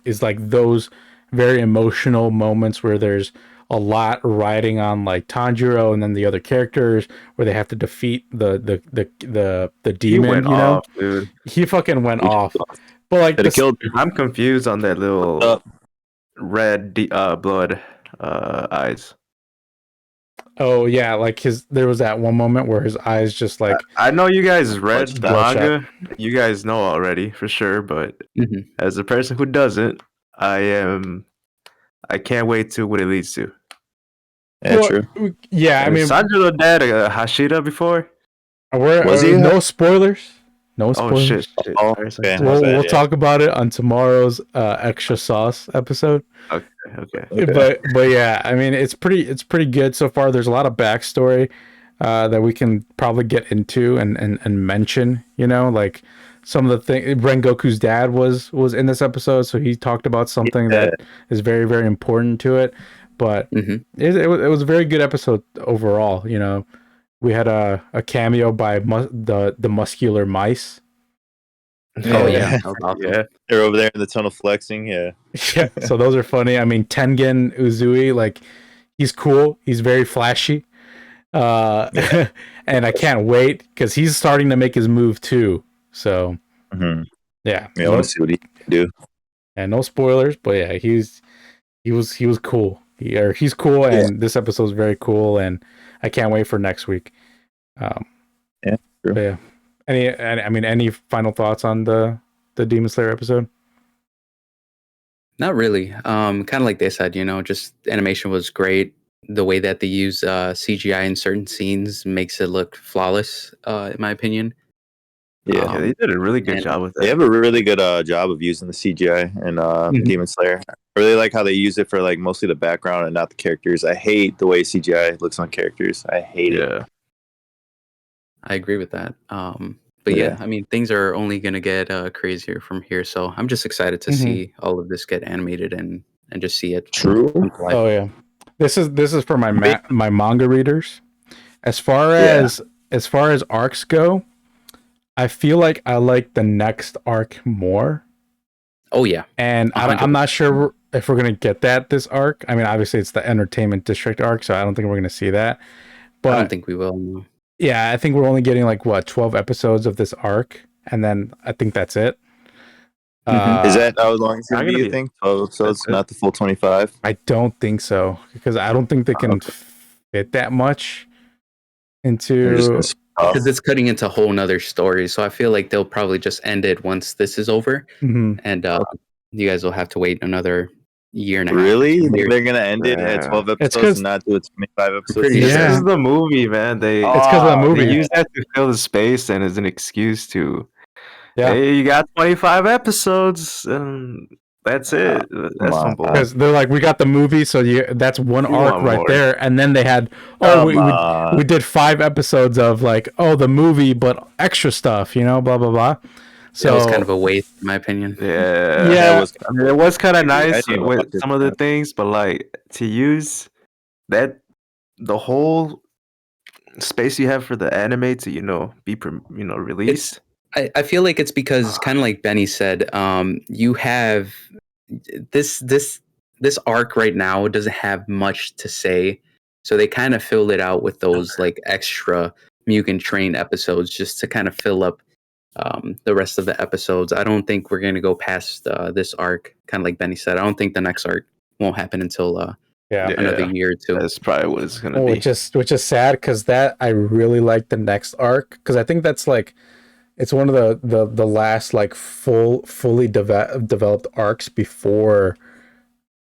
those very emotional moments where there's a lot riding on like Tanjiro and then the other characters, where they have to defeat the He demon, went you know. off, dude. He fucking went He off. But like Could have killed I'm confused on that little up. red blood eyes. oh yeah, like there was that one moment where his eyes just like I know you guys read the Bloodshot. manga. You guys know already for sure, but Mhm. as a person who doesn't, I can't wait to what it leads to. Yeah, well, true. yeah, I mean, Sanjuro dad Hashira before. Was he? no spoilers. No Oh spoilers. shit! Oh, Sorry, okay. sorry. My We'll bad, yeah. talk about it on tomorrow's extra sauce episode. Okay. Okay. But yeah, I mean it's pretty good so far. There's a lot of backstory that we can probably get into and mention. You know, like some of the things. Rengoku's dad was in this episode, so he talked about something that is very important to it. But Mhm. it was a very good episode overall. You know, we had a cameo by the muscular mice. Oh Yeah. yeah. That was awesome. Yeah. They're over there in the tunnel flexing. Yeah. Yeah, so those are funny. I mean, Tengen Uzui, like he's cool. He's very flashy. And I can't wait because he's starting to make his move too. So Mm-hmm. yeah, Yeah, I want to see what he can do. and no spoilers, but yeah, he was cool. He's cool, and this episode's very cool, and I can't wait for next week. Yeah, true. But yeah. Any final thoughts on the Demon Slayer episode? Not really. Kind of like they said, you know, just animation was great. The way that they use CGI in certain scenes makes it look flawless, in my opinion. Yeah. Yeah, they did a really good and job with They that. have a really good job of using the CGI and Mhm. Demon Slayer. I really like how they use it for like mostly the background and not the characters. I hate the way CGI looks on characters. I hate it. Yeah. I agree with that. But yeah, Yeah. I mean, things are only going to get crazier from here. So I'm just excited to Mhm. see all of this get animated and just see it True. come to life. Oh yeah, this is for my my manga readers. As far Yeah. as arcs go, I feel like I like the next arc more, Oh yeah. and I'm not sure if we're gonna get that this arc. I mean, obviously it's the Entertainment District arc, so I don't think we're gonna see that. I don't But think we will. No. yeah, I think we're only getting like 12 episodes of this arc, and then I think that's it. Mhm. Is that how long it's I'm going to gonna be, you be- think? 12 episodes, That's it. not the full 25? I don't think so, because I don't think they can fit that much They're just into. gonna stop. Because it's cutting into whole nother story. So I feel like they'll probably just end it once this is over. Mhm. And you guys will have to wait another year and a half. Really? Year. They're going to end it at Yeah. 12 It's episodes 'cause- and not do it 25 episodes? pretty This sure. Yeah. is the movie, man. They It's because of the Oh, movie. they use that to fill the space and as an excuse to Yeah. hey, you got 25 episodes. That's it. That's on. simple. Because they're like, we got the movie, so that's one You arc want right more. there. And then they had, Come on. we did 5 episodes of like, the movie, but extra stuff, blah blah blah. So That was kind of a waste, in my opinion. Yeah. Yeah. That was. I mean, it was kind I of agree. I nice didn't even with watch it. some of the things, but like to use that the whole space you have for the anime to be released. I feel like it's because kind of like Benny said, you have this arc right now doesn't have much to say, so they kind of filled it out with those like extra Mugen Train episodes just to kind of fill up the rest of the episodes. I don't think we're gonna go past this arc. Kind of like Benny said, I don't think the next arc won't happen until yeah. another year or two. That's probably what it's gonna be. Which is sad because that I really like the next arc because I think that's like it's one of the last like fully developed arcs before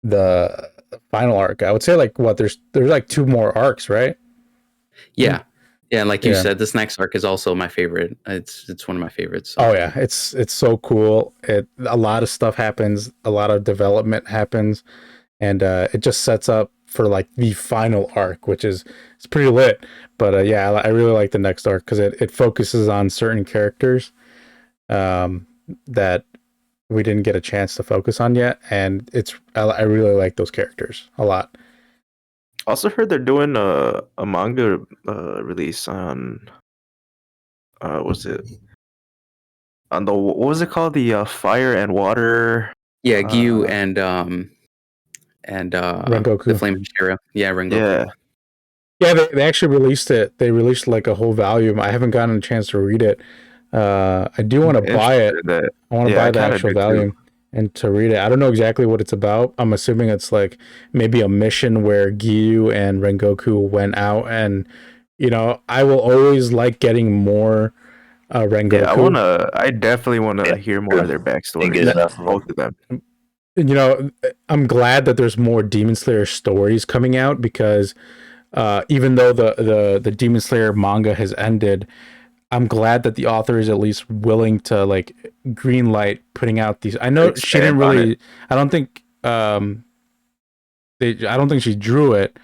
the final arc. I would say like there's like 2 more arcs, right? Yeah, yeah, and like you Yeah. said, this next arc is also my favorite. It's one of my favorites. Oh yeah, it's so cool. A lot of stuff happens, a lot of development happens, and it just sets up for like the final arc, which is it's pretty lit. But yeah, I really like the next arc because it focuses on certain characters that we didn't get a chance to focus on yet, and I really like those characters a lot. Also heard they're doing a manga release on what's it on the what was it called, the Fire and Water. Yeah, Gyu Uh, and Rengoku. the Flame Hashira. Yeah, Rengoku. Yeah, Yeah, they actually released it. They released like a whole volume. I haven't gotten a chance to read it. I do want to buy it. That. I want to Yeah, I buy the kinda actual do too. volume and to read it. I don't know exactly what it's about. I'm assuming it's like maybe a mission where Gyu and Rengoku went out, and I will always like getting more Rengoku. Yeah, I definitely wanna Yeah, hear more of their Didn't backstory. get enough of Both of them. I'm glad that there's more Demon Slayer stories coming out because even though the Demon Slayer manga has ended, I'm glad that the author is at least willing to like green light putting out these. I know she didn't Expand on really. I don't think I don't think she drew it,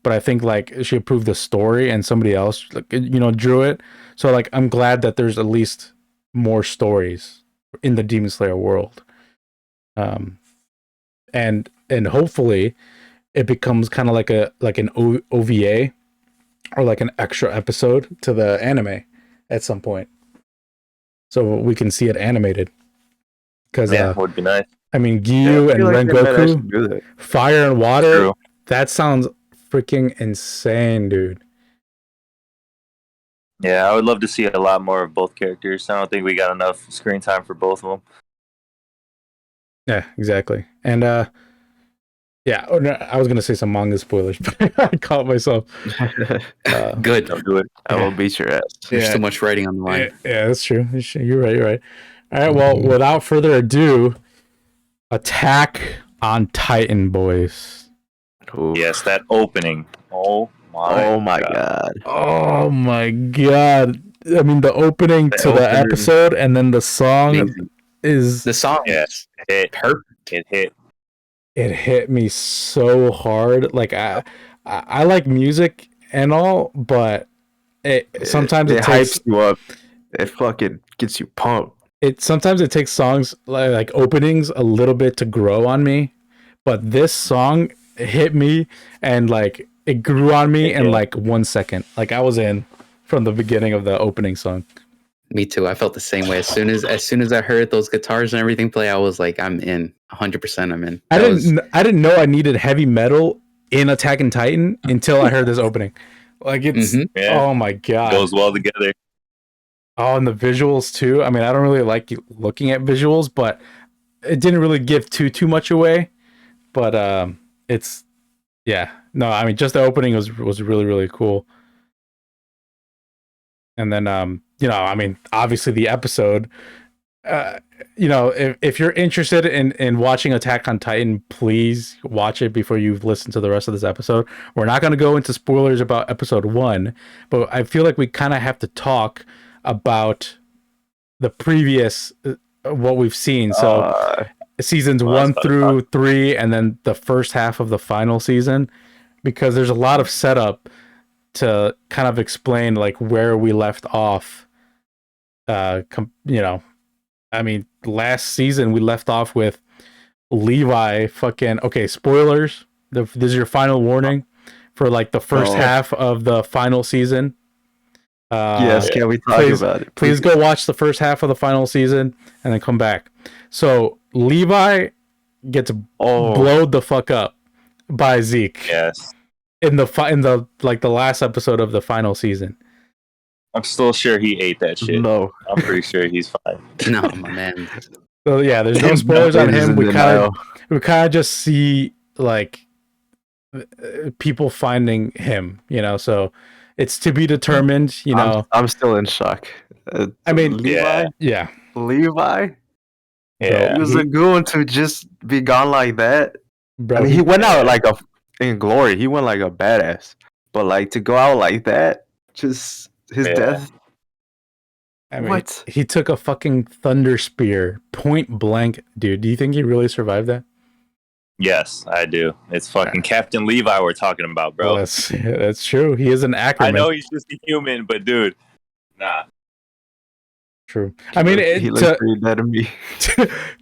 but I think like she approved the story and somebody else like drew it. So like I'm glad that there's at least more stories in the Demon Slayer world. And hopefully it becomes kind of like an OVA or like an extra episode to the anime at some point, so we can see it animated. Because would be nice. I mean, Yeah, Gyu I and feel like they might actually Rengoku, do that. Fire and Water. True. That sounds freaking insane, dude. Yeah, I would love to see a lot more of both characters. I don't think we got enough screen time for both of them. Yeah, exactly. And yeah, no, I was gonna say some manga spoilers, but I caught myself. Good. Don't do it. I will beat your ass. There's too much writing on the line. Yeah, that's true. You're right. You're right. All right. Well, without further ado, Attack on Titan, boys. Oof. Yes, that opening. Oh my god. Oh my god! I mean, the opening The to the opener. episode, and then the song Amazing. is The song, Yes, it perfect. It hit. it hit me so hard. Like I like music and all, but sometimes it takes hypes you up. It fucking gets you pumped. sometimes it takes songs like openings a little bit to grow on me, but this song hit me and like it grew on me in like 1 second. Like I was in from the beginning of the opening song. Me too. I felt the same way. As soon as I heard those guitars and everything play, I was like, I'm in. 100% I'm in. I didn't know I needed heavy metal in Attack on Titan until I heard this opening. Like it's Yeah. oh my god. Goes well together. Oh, and the visuals too. I mean, I don't really like looking at visuals, but it didn't really give too much away. But it's yeah. No, I mean, just the opening was really really cool. And then I mean, obviously the episode. If you're interested in watching Attack on Titan, please watch it before you listen to the rest of this episode. We're not going to go into spoilers about episode 1, but I feel like we kind of have to talk about the previous what we've seen. So seasons Well, I was 1 about to through 3, and then the first half of the final season, because there's a lot of setup to kind of explain like where we left off. You know, I mean, last season we left off with Levi fucking okay. Spoilers. This is your final warning for like the first Oh. half of the final season. Yes, can we talk please, about it? please go watch the first half of the final season and then come back. So Levi gets blowed the fuck up by Zeke Yes. in the like the last episode of the final season. I'm still sure he ate that shit. No. I'm pretty sure he's fine. No, my man. So yeah, there's no spoilers on It is him. in We denial. kind of just see like people finding him, you know. So it's to be determined, you know. I'm still in shock. I mean, Levi? yeah. Levi? Yeah. He was a goon to just be gone like that. Bro, I mean, he went out like in glory. He went like a badass. But like to go out like that, just his death. I mean, What? he took a fucking thunder spear, point blank, dude. Do you think he really survived that? Yes, I do. It's fucking Captain Levi we're talking about, bro. Well, that's true. He is an Ackerman. I know he's just a human, but dude, nah. True. I mean, He looked pretty dead to me.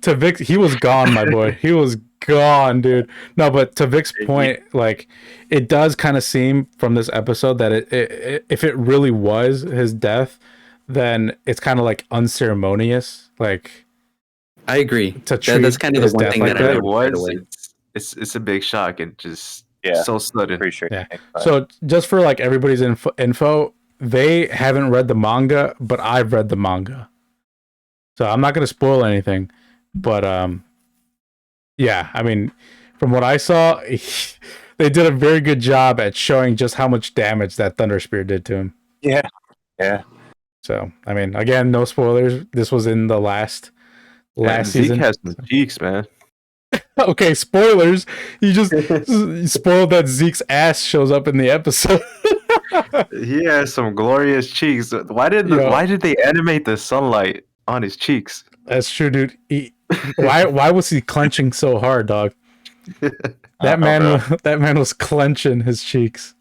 to Vic's, he was gone, my boy. He was gone, dude. No, but to Vic's point, like, it does kind of seem from this episode that it if it really was his death, then it's kind of like unceremonious. Like, I agree. To treat That's kind of the his one death thing like that I that. noticed right away. It's a big shock and just Yeah. so sudden. Pretty sure. Yeah. So just for like everybody's info, they haven't read the manga, but I've read the manga. So I'm not going to spoil anything, but yeah, I mean, from what I saw, they did a very good job at showing just how much damage that Thunder Spear did to him. Yeah. Yeah. So, I mean, again, no spoilers. This was in the last season. Zeke has some cheeks, man. Okay, spoilers. You just spoiled that Zeke's ass shows up in the episode. He has some glorious cheeks. Why did they animate the sunlight on his cheeks? That's true, dude. Why was he clenching so hard, dog? That man was clenching his cheeks.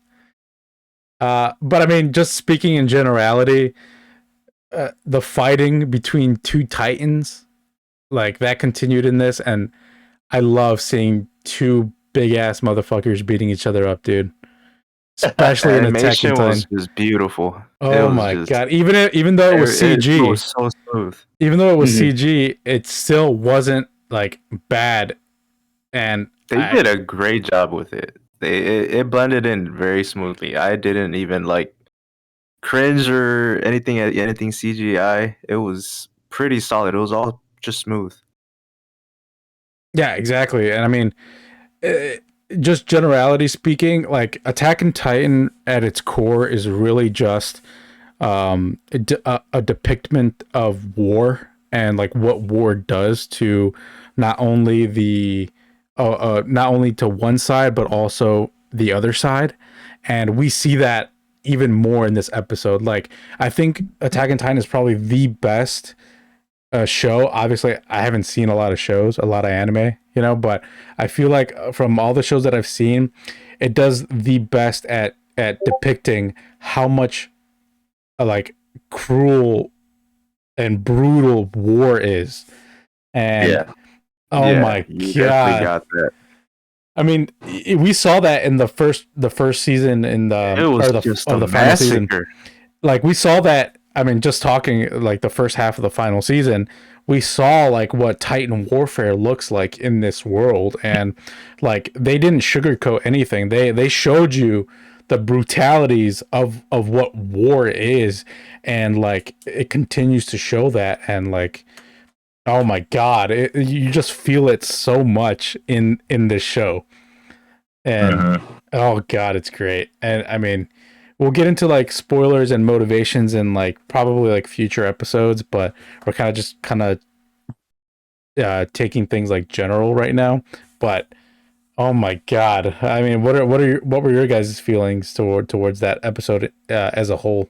But I mean, just speaking in generality, the fighting between two titans, like that continued in this, and I love seeing two big ass motherfuckers beating each other up, dude. Especially in Attack on Titan. Was just beautiful. Oh my god! Even though it was CG, it was so smooth. Even though it was CG, it still wasn't like bad. And they did a great job with it. It blended in very smoothly. I didn't even like cringe or anything CGI. It was pretty solid. It was all just smooth. Yeah, exactly. And I mean, just generality speaking, like Attack on Titan at its core is really just a depiction of war and like what war does to not only to one side but also the other side, and we see that even more in this episode. Like, I think Attack on Titan is probably the best show. Obviously, I haven't seen a lot of anime, you know, but I feel like from all the shows that I've seen, it does the best at depicting how much like cruel and brutal war is. And my god, got that. I mean, we saw that in the first season in the final season. Like, we saw that. I mean, just talking like the first half of the final season, we saw like what Titan warfare looks like in this world, and like they didn't sugarcoat anything. They showed you the brutalities of what war is, and like it continues to show that. And like, oh my god, you just feel it so much in this show, and oh god, it's great. And I mean, we'll get into like spoilers and motivations in like probably like future episodes, but we're kind of taking things like general right now. But oh my god, I mean, what were your guys' feelings towards that episode as a whole?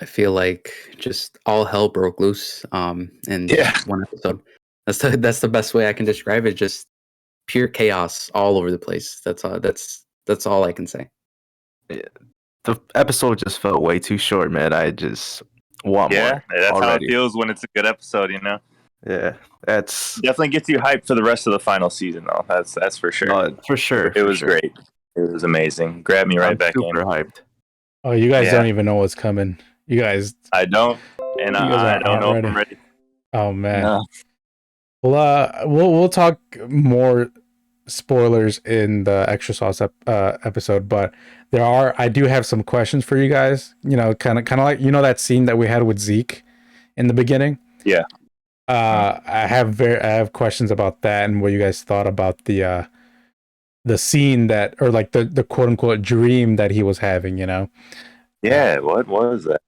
I feel like just all hell broke loose in one episode. That's the best way I can describe it. Just pure chaos all over the place. That's all. That's all I can say. The episode just felt way too short, man. I just want Yeah, more that's how it already. feels when it's a good episode. You know, Yeah, that's definitely gets you hyped for the rest of the final season, though. That's for sure. for sure. It was great. It was amazing. Grabbed me right I'm back super in. hyped. Oh, you guys Yeah. don't even know what's coming. You guys I don't, and You guys I don't aren't know ready. if I'm ready. Oh man. No. Well, we'll talk more spoilers in the extra sauce episode, but I do have some questions for you guys. You know, kind of like that scene that we had with Zeke in the beginning. Yeah. I have questions about that and what you guys thought about the scene that, or like the quote unquote dream that he was having. You know. Yeah. What was that?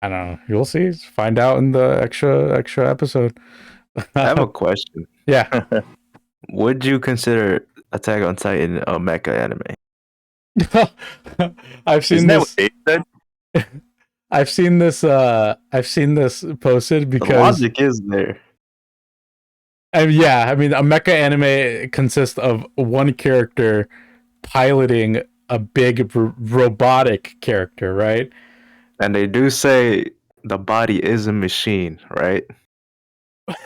I don't know. You'll see. Find out in the extra episode. I have a question. Yeah. Would you consider Attack on Titan a mecha anime? I've seen Isn't that this. what Dave said? I've seen this posted The because logic is there. I mean a mecha anime consists of one character piloting a big robotic character, right? And they do say the body is a machine, right?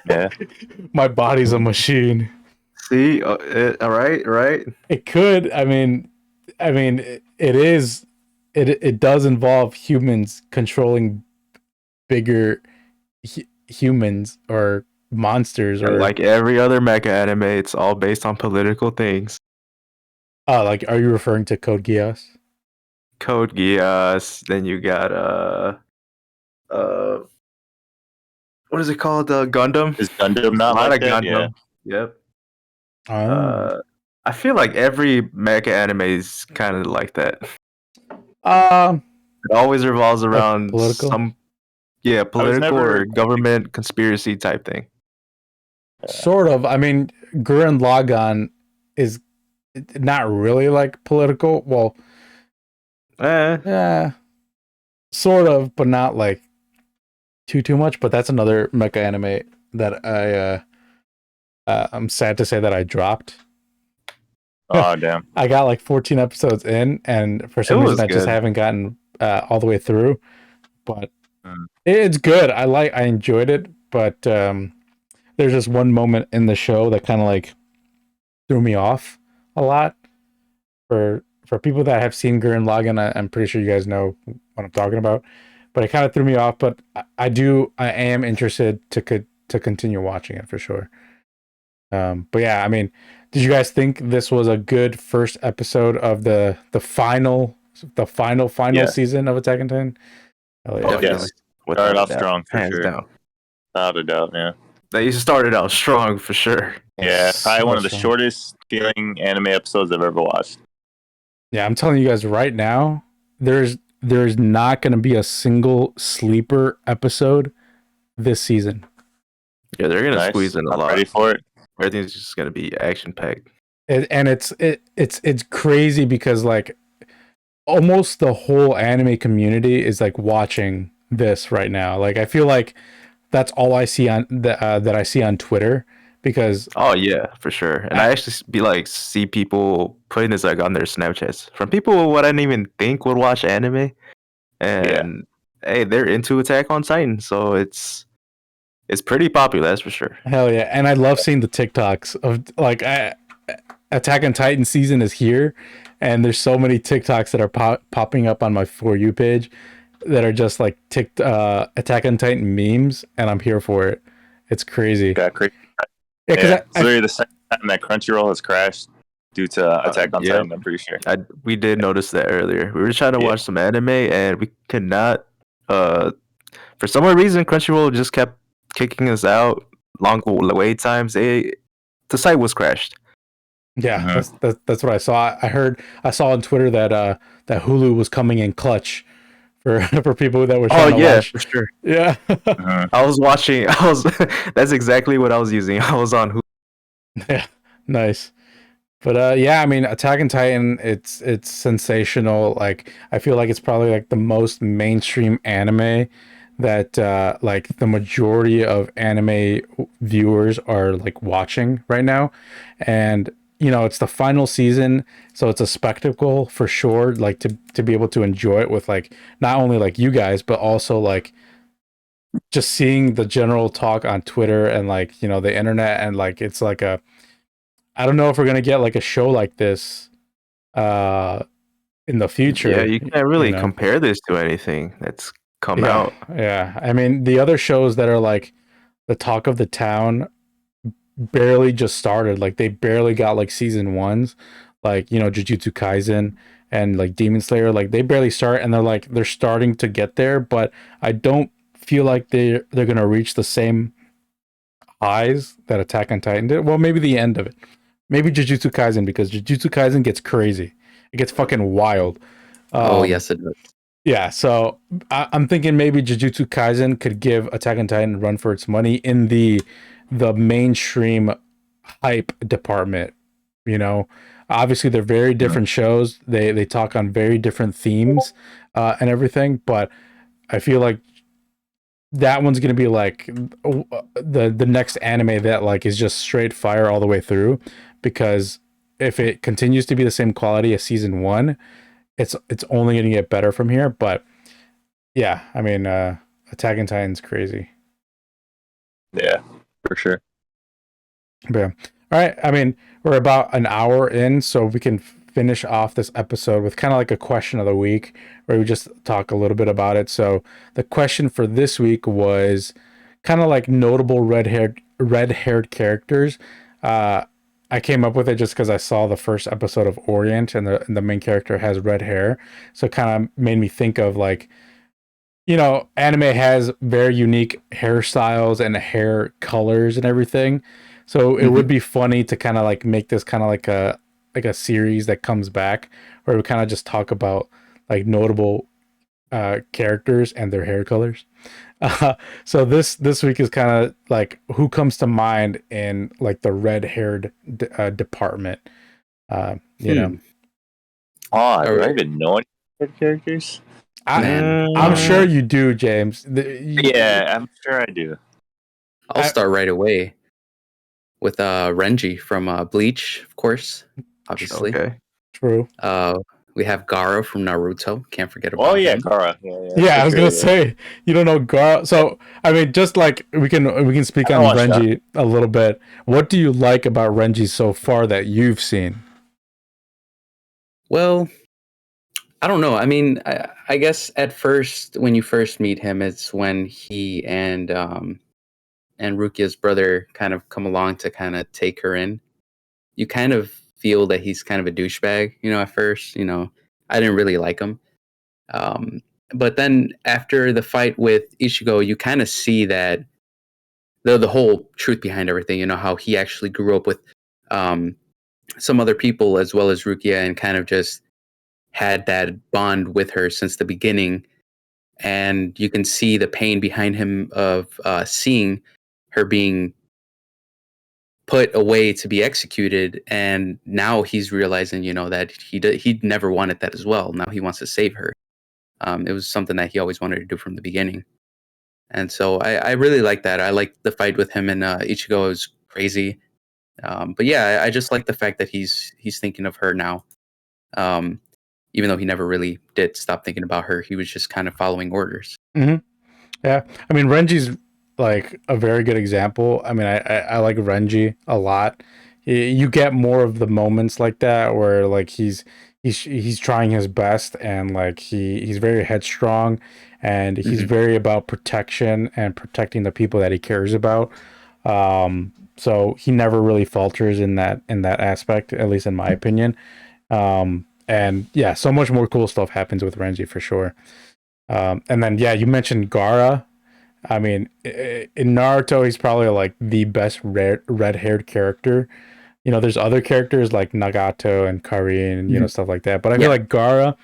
Yeah. My body's a machine. See, all right. It could. I mean, it is. It does involve humans controlling bigger humans or monsters, or Like every other mecha anime, it's all based on political things. like, are you referring to Code Geass? Code Geass. Then you got what is it called? Gundam. Is Gundam A not lot like of that? Gundam. Yeah. Yep. Oh. I feel like every mecha anime is kind of like that. It always revolves around political? some, political never- or government conspiracy type thing. Sort of. I mean, Gurren Lagann is not really like political. Well, yeah, sort of, but not like too much. But that's another mecha anime that I'm sad to say that I dropped. Oh damn. I got like 14 episodes in, and for some It reason was I just good. haven't gotten all the way through. But Mm. it's good. I enjoyed it, but there's just one moment in the show that kind of like threw me off a lot. For people that have seen Gurren Lagann, I'm pretty sure you guys know what I'm talking about. But it kind of threw me off. But I am interested to continue watching it for sure. But yeah, I mean, did you guys think this was a good first episode of the final Yeah. season of Attack on Titan? Hell yeah. Oh, yes. Without Started a off doubt. strong for Hands sure. down. Without a doubt, yeah. They started out strong for sure. Yeah, probably one of the So- shortest feeling anime episodes I've ever watched. Yeah, I'm telling you guys right now, there's not going to be a single sleeper episode this season. Yeah, they're gonna Nice. squeeze in a I'm lot. ready for it. Everything's just gonna be action packed. And it's crazy because like almost the whole anime community is like watching this right now. Like I feel like that's all I see on that I see on Twitter, because Oh yeah, for sure. And I actually see people putting this like on their Snapchats from people what I didn't even think would watch anime, and hey, they're into Attack on Titan, so it's pretty popular, that's for sure. hell yeah. And I love seeing the TikToks of like Attack on Titan season is here, and there's so many TikToks that are popping up on my For You page that are just like Attack on Titan memes, and I'm here for it. It's crazy. Got crazy. Yeah, 'cause Yeah, it's literally the second time that Crunchyroll has crashed due to Attack on yeah. Titan, I'm pretty sure. We did notice that earlier. We were trying to Yeah. watch some anime and we could not. For some reason, Crunchyroll just kept kicking us out. Long wait times. The site was crashed. Yeah, Uh-huh. that's what I saw. I saw on Twitter that that Hulu was coming in clutch for for people that were trying to watch. for sure. Yeah. Uh-huh. I was watching. That's exactly what I was using. I was on Hulu. Yeah, nice. But yeah, I mean, Attack on Titan, it's sensational. Like I feel like it's probably like the most mainstream anime that like the majority of anime viewers are like watching right now. And it's the final season, so it's a spectacle for sure, like to be able to enjoy it with like not only like you guys but also like just seeing the general talk on Twitter and like the internet, and like it's like a, I don't know if we're going to get like a show like this uh in the Yeah, future, you can't you really know. compare this to anything that's come Yeah, out. yeah. I mean, the other shows that are like the talk of the town barely just started. Like they barely got like season ones, like Jujutsu Kaisen and like Demon Slayer. Like they barely start, and they're starting to get there. But I don't feel like they're gonna reach the same highs that Attack on Titan did. Well, maybe the end of it. Maybe Jujutsu Kaisen, because Jujutsu Kaisen gets crazy. It gets fucking wild. Oh Um, yes, it does. Yeah, so I'm thinking maybe Jujutsu Kaisen could give Attack on Titan a run for its money in the mainstream hype department. Obviously they're very different shows. They talk on very different themes and everything, but I feel like that one's gonna be like the next anime that like is just straight fire all the way through, because if it continues to be the same quality as season one, it's only gonna get better from here. But yeah, I mean, Attack on Titan's crazy. Yeah, for sure. But yeah. All right. I mean, we're about an hour in, so we can finish off this episode with kind of like a question of the week, where we just talk a little bit about it. So the question for this week was kind of like notable red haired characters. Uh, I came up with it just because I saw the first episode of Orient, and the main character has red hair, so it kind of made me think of like, anime has very unique hairstyles and hair colors and everything. So it would Mhm. be funny to kind of like make this kind of like a series that comes back, where we kind of just talk about like notable characters and their hair colors. So this week is kind of like who comes to mind in like the red-haired department. Uh, you know, Hmm. Oh, All do I right, even know any good characters? I man. I'm sure you do, James. Yeah, I'm sure I do. I'll start right away with Renji from Bleach, of course, obviously. Okay. True. Uh, we have Gaara from Naruto. Can't forget Oh about yeah, him. Kara. Yeah, Yeah, for I was sure. gonna Yeah. say you don't know Gar. So I mean, just like we can speak I don't on watch that. Renji a little bit. What do you like about Renji so far that you've seen? Well, I don't know. I mean, I guess at first, when you first meet him, it's when he and Rukia's brother kind of come along to kind of take her in. You kind of feel that he's kind of a douchebag, at first. I didn't really like him. Um, but then after the fight with Ichigo, you kind of see that the whole truth behind everything. How he actually grew up with um, some other people as well as Rukia, and kind of just had that bond with her since the beginning. And you can see the pain behind him of seeing her being put away to be executed, and now he's realizing, that he never wanted that as well. Now he wants to save her. It was something that he always wanted to do from the beginning. And so I really like that. I like the fight with him and Ichigo. It was crazy. But yeah, I just like the fact that he's thinking of her now. Um, Even though he never really did stop thinking about her, he was just kind of following orders. Hmm. Yeah, I mean Renji's like a very good example. I mean, I like Renji a lot. You get more of the moments like that where like he's trying his best, and like he's very headstrong, and he's Hmm. very about protection and protecting the people that he cares about. So he never really falters in that aspect, at least in my opinion. And yeah, so much more cool stuff happens with Renji for sure. And then yeah, you mentioned Gara. I mean, in Naruto, he's probably like the best red-haired character. There's other characters like Nagato and Karin and Hmm. stuff like that, but I feel Yeah. like Gara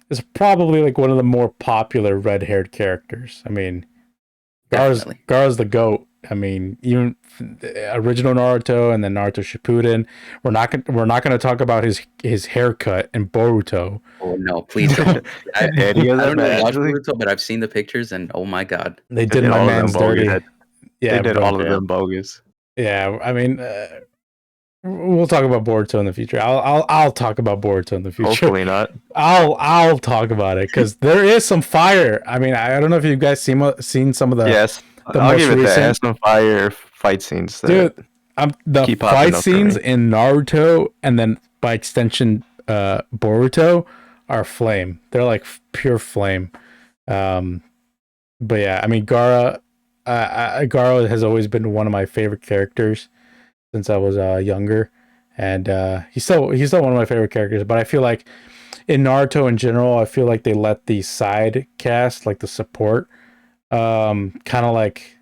is probably like one of the more popular red-haired characters. I mean, Definitely. Gaara's the goat. I mean, even the original Naruto and then Naruto Shippuden. We're not gonna talk about his haircut in Boruto. Oh no, please don't. Any of I them don't even watch actually? Naruto, but I've seen the pictures and oh my god. They They did did my all of them man's bogus. dirty. They Yeah, did bro. all of Yeah. them bogus. Yeah, I mean, we'll talk about Boruto in the future. I'll talk about Boruto in the future. Hopefully not. I'll talk about it because there is some fire. I mean, I don't know if you guys seen some of the Yes, the I'll most give it that. It has recent. some fire fight scenes. Dude, the keep popping fight up for scenes me. in Naruto and then by extension Boruto are flame. They're like pure flame. But yeah, I mean Gaara has always been one of my favorite characters since I was younger, and he's still one of my favorite characters. But I feel like in Naruto in general, I feel like they let the side cast, like the support, kind of like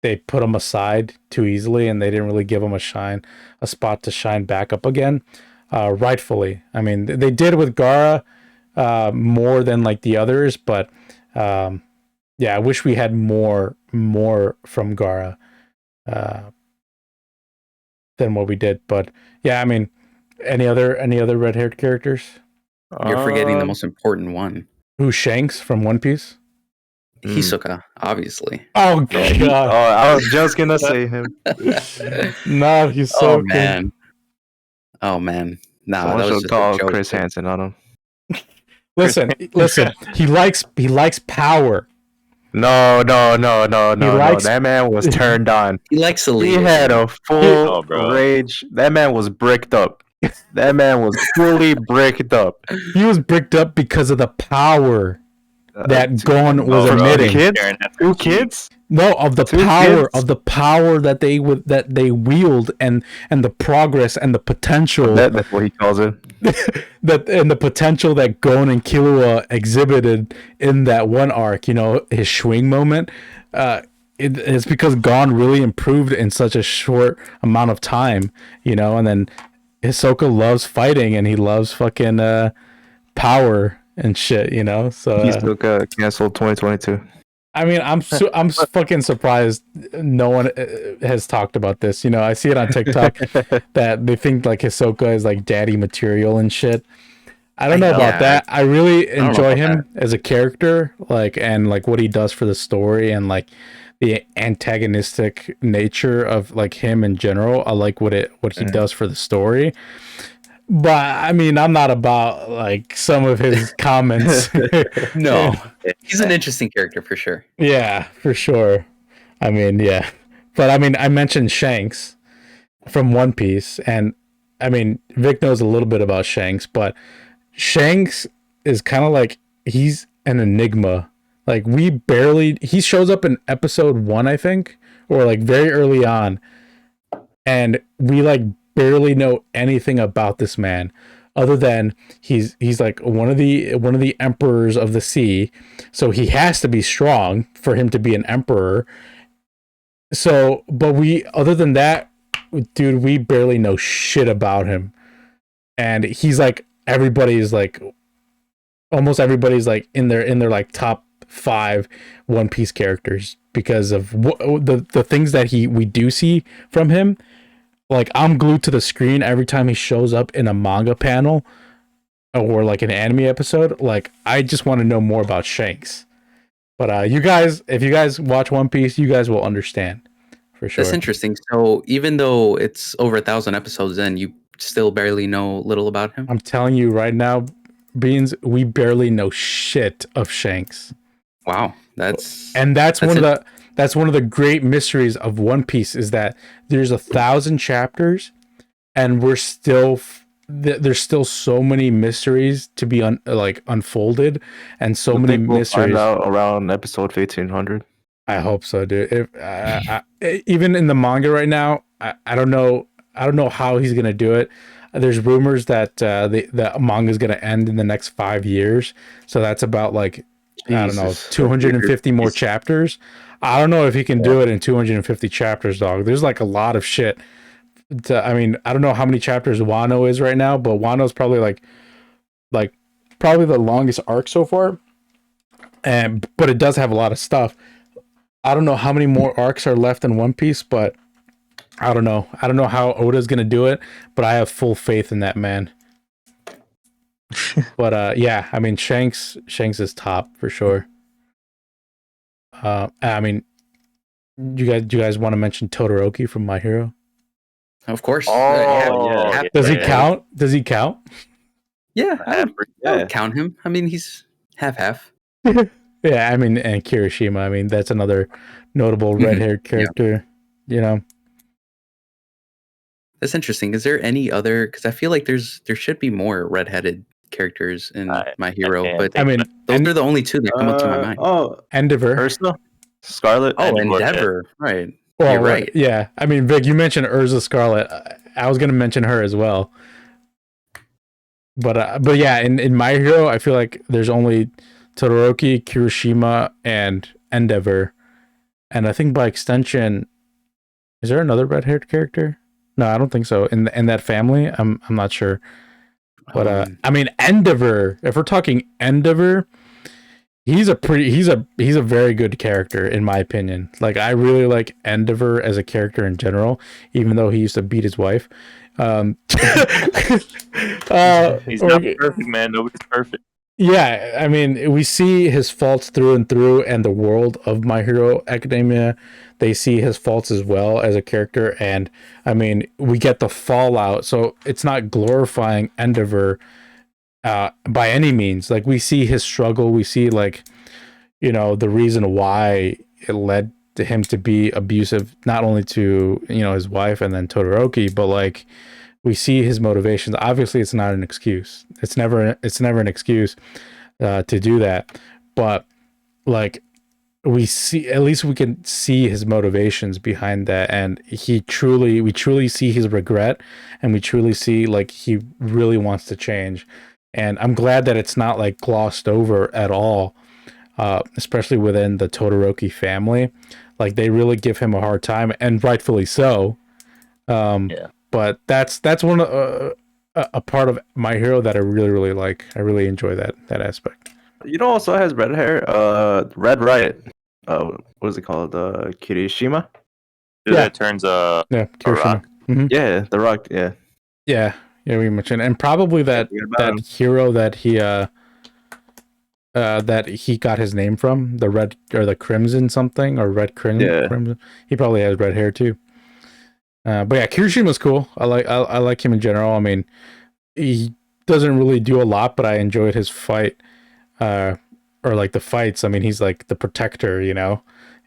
they put them aside too easily, and they didn't really give them a spot to shine back up again. Rightfully, I mean they did with Gaara more than like the others, but yeah, I wish we had more from Gaara than what we did. But yeah, I mean, any other red haired characters? You're forgetting the Um, most important one. Who Shanks from One Piece? Mm. Hisoka, obviously. Oh oh, god, I was just gonna say him. no, he's so Oh man. Oh man. Nah, Someone that was should just a call joke. Chris Hansen on him. Listen, he likes power. No. likes- That man was turned on. He likes He Elite. had a Oh, full bro. rage. That man was bricked up. That man was fully bricked up. He was bricked up because of the power that Gon was Oh, bro, emitting. he's Kids? staring at the 2 cheek. kids? No, of the Two power kids? that they wield and the progress and the potential That's what he calls it. that and the potential that Gon and Killua exhibited in that one arc, you know, his swing moment. It's because Gon really improved in such a short amount of time, you know, and then Hisoka loves fighting and he loves fucking power and shit, you know. So He's still canceled 2022. I mean, I'm fucking surprised no one has talked about this. You know, I see it on TikTok that they think like Hisoka is like daddy material and shit. I don't know about that. I really don't know enjoy about him as a character, like, and like what he does for the story and like the antagonistic nature of like him in general. I like what he does for the story. But I mean, I'm not about like some of his comments. No. He's an interesting character for sure. Yeah, for sure. I mean, yeah. But I mean, I mentioned Shanks from One Piece, and I mean, Vic knows a little bit about Shanks, but Shanks is kind of like he's an enigma. Like he shows up in episode 1, I think, or like very early on, and we like barely know anything about this man other than he's like one of the emperors of the sea, so he has to be strong for him to be an emperor. So but we other than that, dude, we barely know shit about him, and he's like almost everybody's like in their like top 5 One Piece characters because of the things that we do see from him. Like, I'm glued to the screen every time he shows up in a manga panel or like an anime episode. Like, I just want to know more about Shanks. But you guys, if you guys watch One Piece, you guys will understand for sure. That's interesting. So even though it's over 1,000 episodes in, you still barely know little about him? I'm telling you right now, Beans, we barely know shit of Shanks. Wow. That's one of the great mysteries of One Piece is that there's 1,000 chapters, and we're still there's still so many mysteries to be unfolded, and so many mysteries. Find out around episode 1500. I hope so, dude. Even in the manga right now, I don't know how he's gonna do it. There's rumors that the manga is gonna end in the next 5 years, so that's about like I don't know, 250 more chapters. I don't know if he can do it in 250 chapters, dog. There's like a lot of shit. I mean, I don't know how many chapters Wano is right now, but Wano's probably like probably the longest arc so far. But it does have a lot of stuff. I don't know how many more arcs are left in One Piece, but I don't know. I don't know how Oda's gonna do it, but I have full faith in that man. But yeah, I mean Shanks is top for sure. I mean, do you guys want to mention Todoroki from My Hero? Of course. Oh, half- yeah. Does he Yeah. count? Does he count? Yeah, I Yeah. would count him. I mean, he's half. Yeah, I mean, and Kirishima. I mean, that's another notable Mhm. red-haired Yeah. character. You know, That's interesting. Is there any other? Because I feel like there should be more redheaded characters in My Hero, can't but I mean, those are the only two that come up to my mind. Oh, Endeavor. Ursula, Scarlet. Oh, Endeavor, yeah. Endeavor, right? Well, You're right. Yeah, I mean, Vic, you mentioned Urza Scarlet. I was gonna mention her as well. But yeah, in My Hero, I feel like there's only Todoroki, Kirishima, and Endeavor, and I think by extension, is there another red-haired character? No, I don't think so. In that family, I'm not sure. But I mean, Endeavor. If we're talking Endeavor, he's a very good character in my opinion. Like I really like Endeavor as a character in general, even though he used to beat his wife. He's not perfect, man. Nobody's perfect. Yeah, I mean, we see his faults through and through, and the world of My Hero Academia, they see his faults as well as a character. And I mean, we get the fallout, so it's not glorifying Endeavor by any means. Like we see his struggle, we see like the reason why it led to him to be abusive, not only to his wife and then Todoroki, but like we see his motivations. Obviously, it's not an excuse. It's never an excuse to do that. But like we see, at least we can see his motivations behind that, and we truly see his regret, and we truly see like he really wants to change. And I'm glad that it's not like glossed over at all, especially within the Todoroki family. Like they really give him a hard time, and rightfully so. Yeah. But that's one a part of My Hero that I really like. I really enjoy that aspect. Also has red hair. Red Riot. What is it called? Kirishima. Dude, Yeah. that turns Yeah, Kirishima. rock. Mm-hmm. Yeah, the Rock. Yeah. Yeah, we mentioned, and probably that hero that he got his name from, the red or the crimson something or red crimson. He probably has red hair too. But yeah, Kirishima's cool. I like him in general. I mean, he doesn't really do a lot, but I enjoyed his fight, or like the fights. I mean, he's like the protector,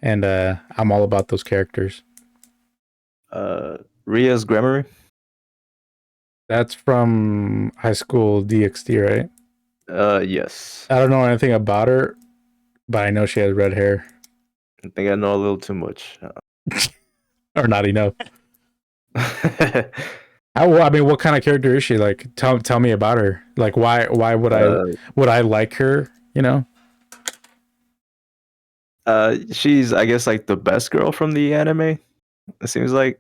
and I'm all about those characters. Ria's Grammar. That's from High School DxD, right? Yes. I don't know anything about her, but I know she has red hair. I think I know a little too much. Or not enough. I mean, what kind of character is she? Like, tell me about her. Like, why would I like her? She's, I guess, like the best girl from the anime. It seems like.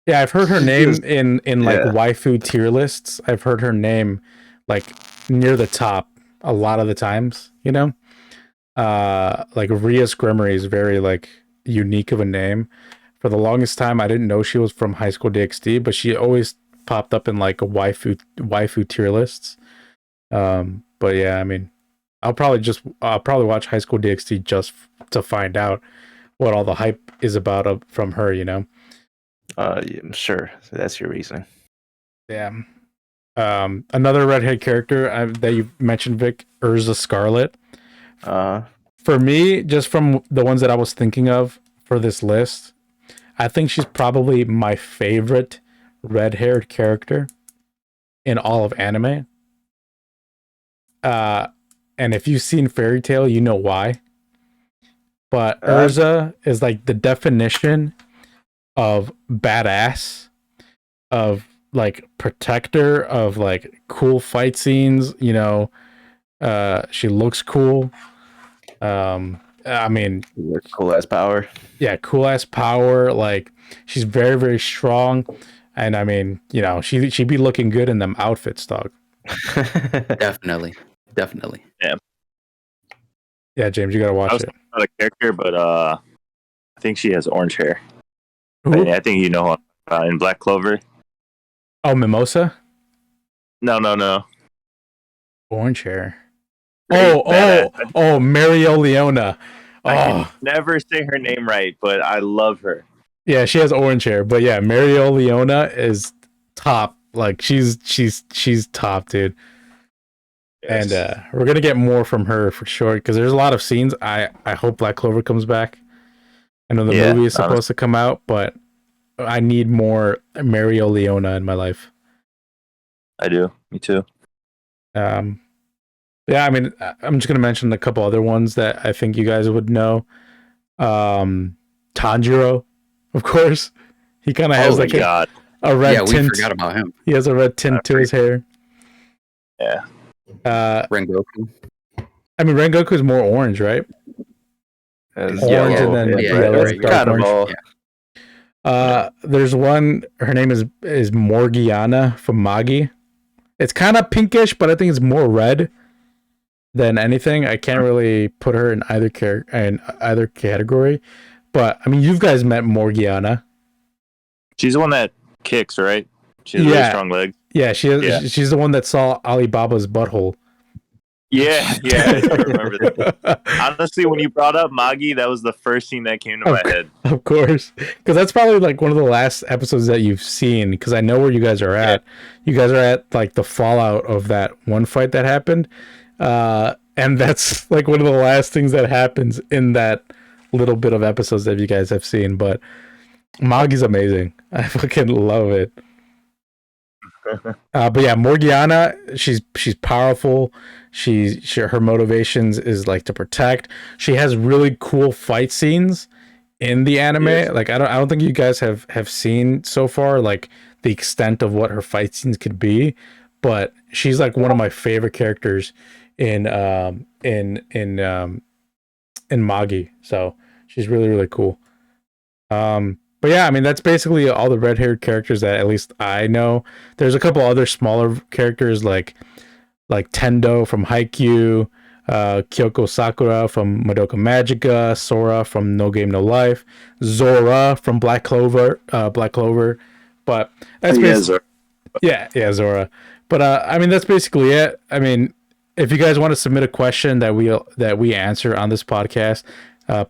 Yeah, I've heard her name in like yeah. waifu tier lists. I've heard her name like near the top a lot of the times. Like Ria's Gremory is very like unique of a name. For the longest time, I didn't know she was from High School DxD, but she always popped up in like a waifu tier lists. But yeah, I mean, I'll probably watch High School DxD just to find out what all the hype is about from her. Yeah, I'm sure that's your reason. Yeah. Another redhead character that you mentioned, Vic, Urza Scarlet. For me, just from the ones that I was thinking of for this list, I think she's probably my favorite red-haired character in all of anime. And if you've seen Fairy Tail, you know why. But Urza is like the definition of badass, of like protector, of like cool fight scenes. She looks cool. I mean, cool ass power. Yeah, cool ass power. Like she's very, very strong, and I mean, she'd be looking good in them outfits, dog. Definitely. Yeah. Yeah, James, you gotta I watch was it. talking about a character, but I think she has orange hair. Who? I think you know in Black Clover. Oh, Mimosa? No. Orange hair. Great badass. Mario Leona. I can Oh, never say her name right, but I love her. yeah, she has orange hair, but yeah, Mario Leona is top. Like she's top, dude. And Yes. we're gonna get more from her for sure because there's a lot of scenes. I hope Black Clover comes back. I know the Yeah, movie is supposed honestly, to come out, but I need more Mario Leona in my life. I do. Me too. Um, yeah, I mean, I'm just gonna mention a couple other ones that I think you guys would know. Tanjiro, of course. He kind of Oh has my like god. a Yeah, red we tint. forgot about him. He has a red tint to his hair. Yeah. Rengoku. I mean, Rengoku is more orange, right? And Orange and then yeah, yellow, you're It's right. dark kind of orange. all. There's one. Her name is Morgiana from Magi. It's kind of pinkish, but I think it's more red than anything. I can't really put her in either category. But I mean, you guys met Morgiana. She's the one that kicks, right? She has really Yeah, strong legs. yeah. Yeah. She's the one that saw Alibaba's butthole. Yeah, I remember that. Honestly, when you brought up Magi, that was the first scene that came to my head. Of course, because that's probably like one of the last episodes that you've seen. Because I know where you guys are at. You guys are at like the fallout of that one fight that happened, and that's like one of the last things that happens in that little bit of episodes that you guys have seen. But Magi's amazing. I fucking love it. But yeah, Morgiana, she's powerful. Her motivations is like to protect. She has really cool fight scenes in the anime. Yes. Like I don't think you guys have seen so far like the extent of what her fight scenes could be, but she's like one of my favorite characters in Magi. So she's really cool. But yeah, I mean that's basically all the red-haired characters that at least I know. There's a couple other smaller characters like Tendo from Haikyuu, Kyoko Sakura from Madoka Magica, Sora from No Game No Life, Zora from Black Clover. But that's basically yeah, Zora. But I mean that's basically it. I mean, if you guys want to submit a question that we answer on this podcast,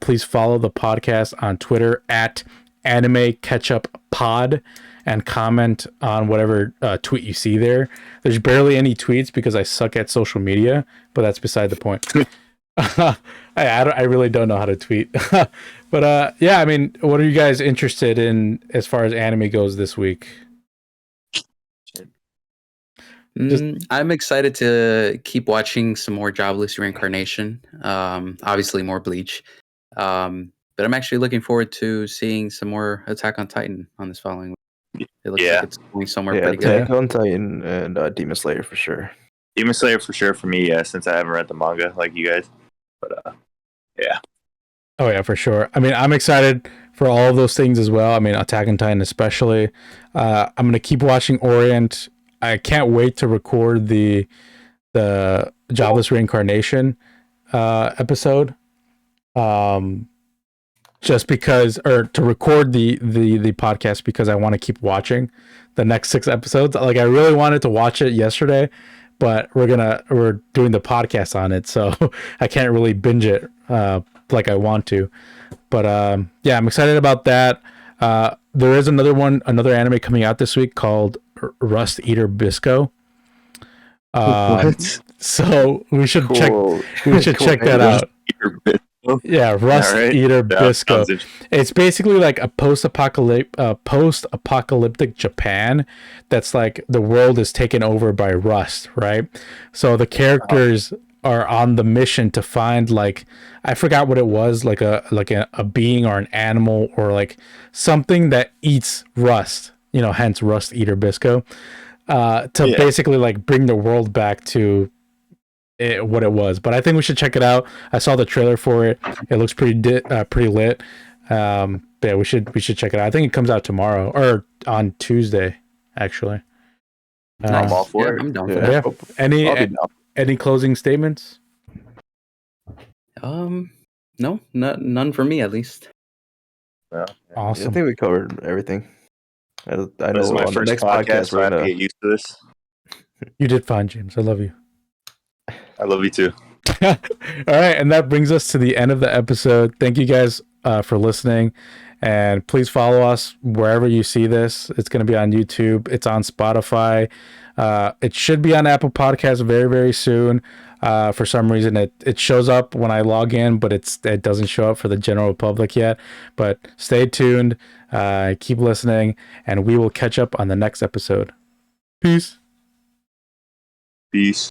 please follow the podcast on Twitter at Anime Ketchup Pod and comment on whatever tweet you see there. There's barely any tweets because I suck at social media, but that's beside the point. I really don't know how to tweet. But yeah, I mean, what are you guys interested in as far as anime goes this week? I'm excited to keep watching some more Jobless Reincarnation. Obviously, more Bleach. But I'm actually looking forward to seeing some more Attack on Titan on this following week. It looks like it's going somewhere pretty good. Attack on Titan and Demon Slayer for sure. Demon Slayer for sure for me, yeah, since I haven't read the manga like you guys. But yeah. Oh yeah, for sure. I mean, I'm excited for all of those things as well. I mean, Attack on Titan especially. I'm gonna keep watching Orient. I can't wait to record the Jobless Reincarnation episode. Just because, or to record the podcast because I want to keep watching the next 6 episodes. Like I really wanted to watch it yesterday, but we're doing the podcast on it, so I can't really binge it like I want to. But yeah, I'm excited about that. There is another anime coming out this week called Rust Eater Bisco. What? So we should check check that out. Yeah, Rust Eater Bisco. It's basically like a post-apocalyptic Japan that's like the world is taken over by rust, right? So the characters are on the mission to find like I forgot what it was, like a being or an animal or like something that eats rust, hence Rust Eater Bisco. Basically like bring the world back to what it was. But I think we should check it out. I saw the trailer for it. It looks pretty lit. But yeah, we should check it out. I think it comes out tomorrow or on Tuesday, actually. I'm all for it. I'm down for that. Yeah. Any closing statements? No, none for me at least. Well, I Awesome. think we covered everything. I this is know my on the first next podcast, podcast so I we're have to gonna. get used to this. You did fine, James. I love you. I love you too. All right, and that brings us to the end of the episode. Thank you guys for listening, and please follow us wherever you see this. It's going to be on YouTube. It's on Spotify. It should be on Apple Podcasts very, very soon. For some reason, it shows up when I log in, but it doesn't show up for the general public yet. But stay tuned. Keep listening, and we will catch up on the next episode. Peace. Peace.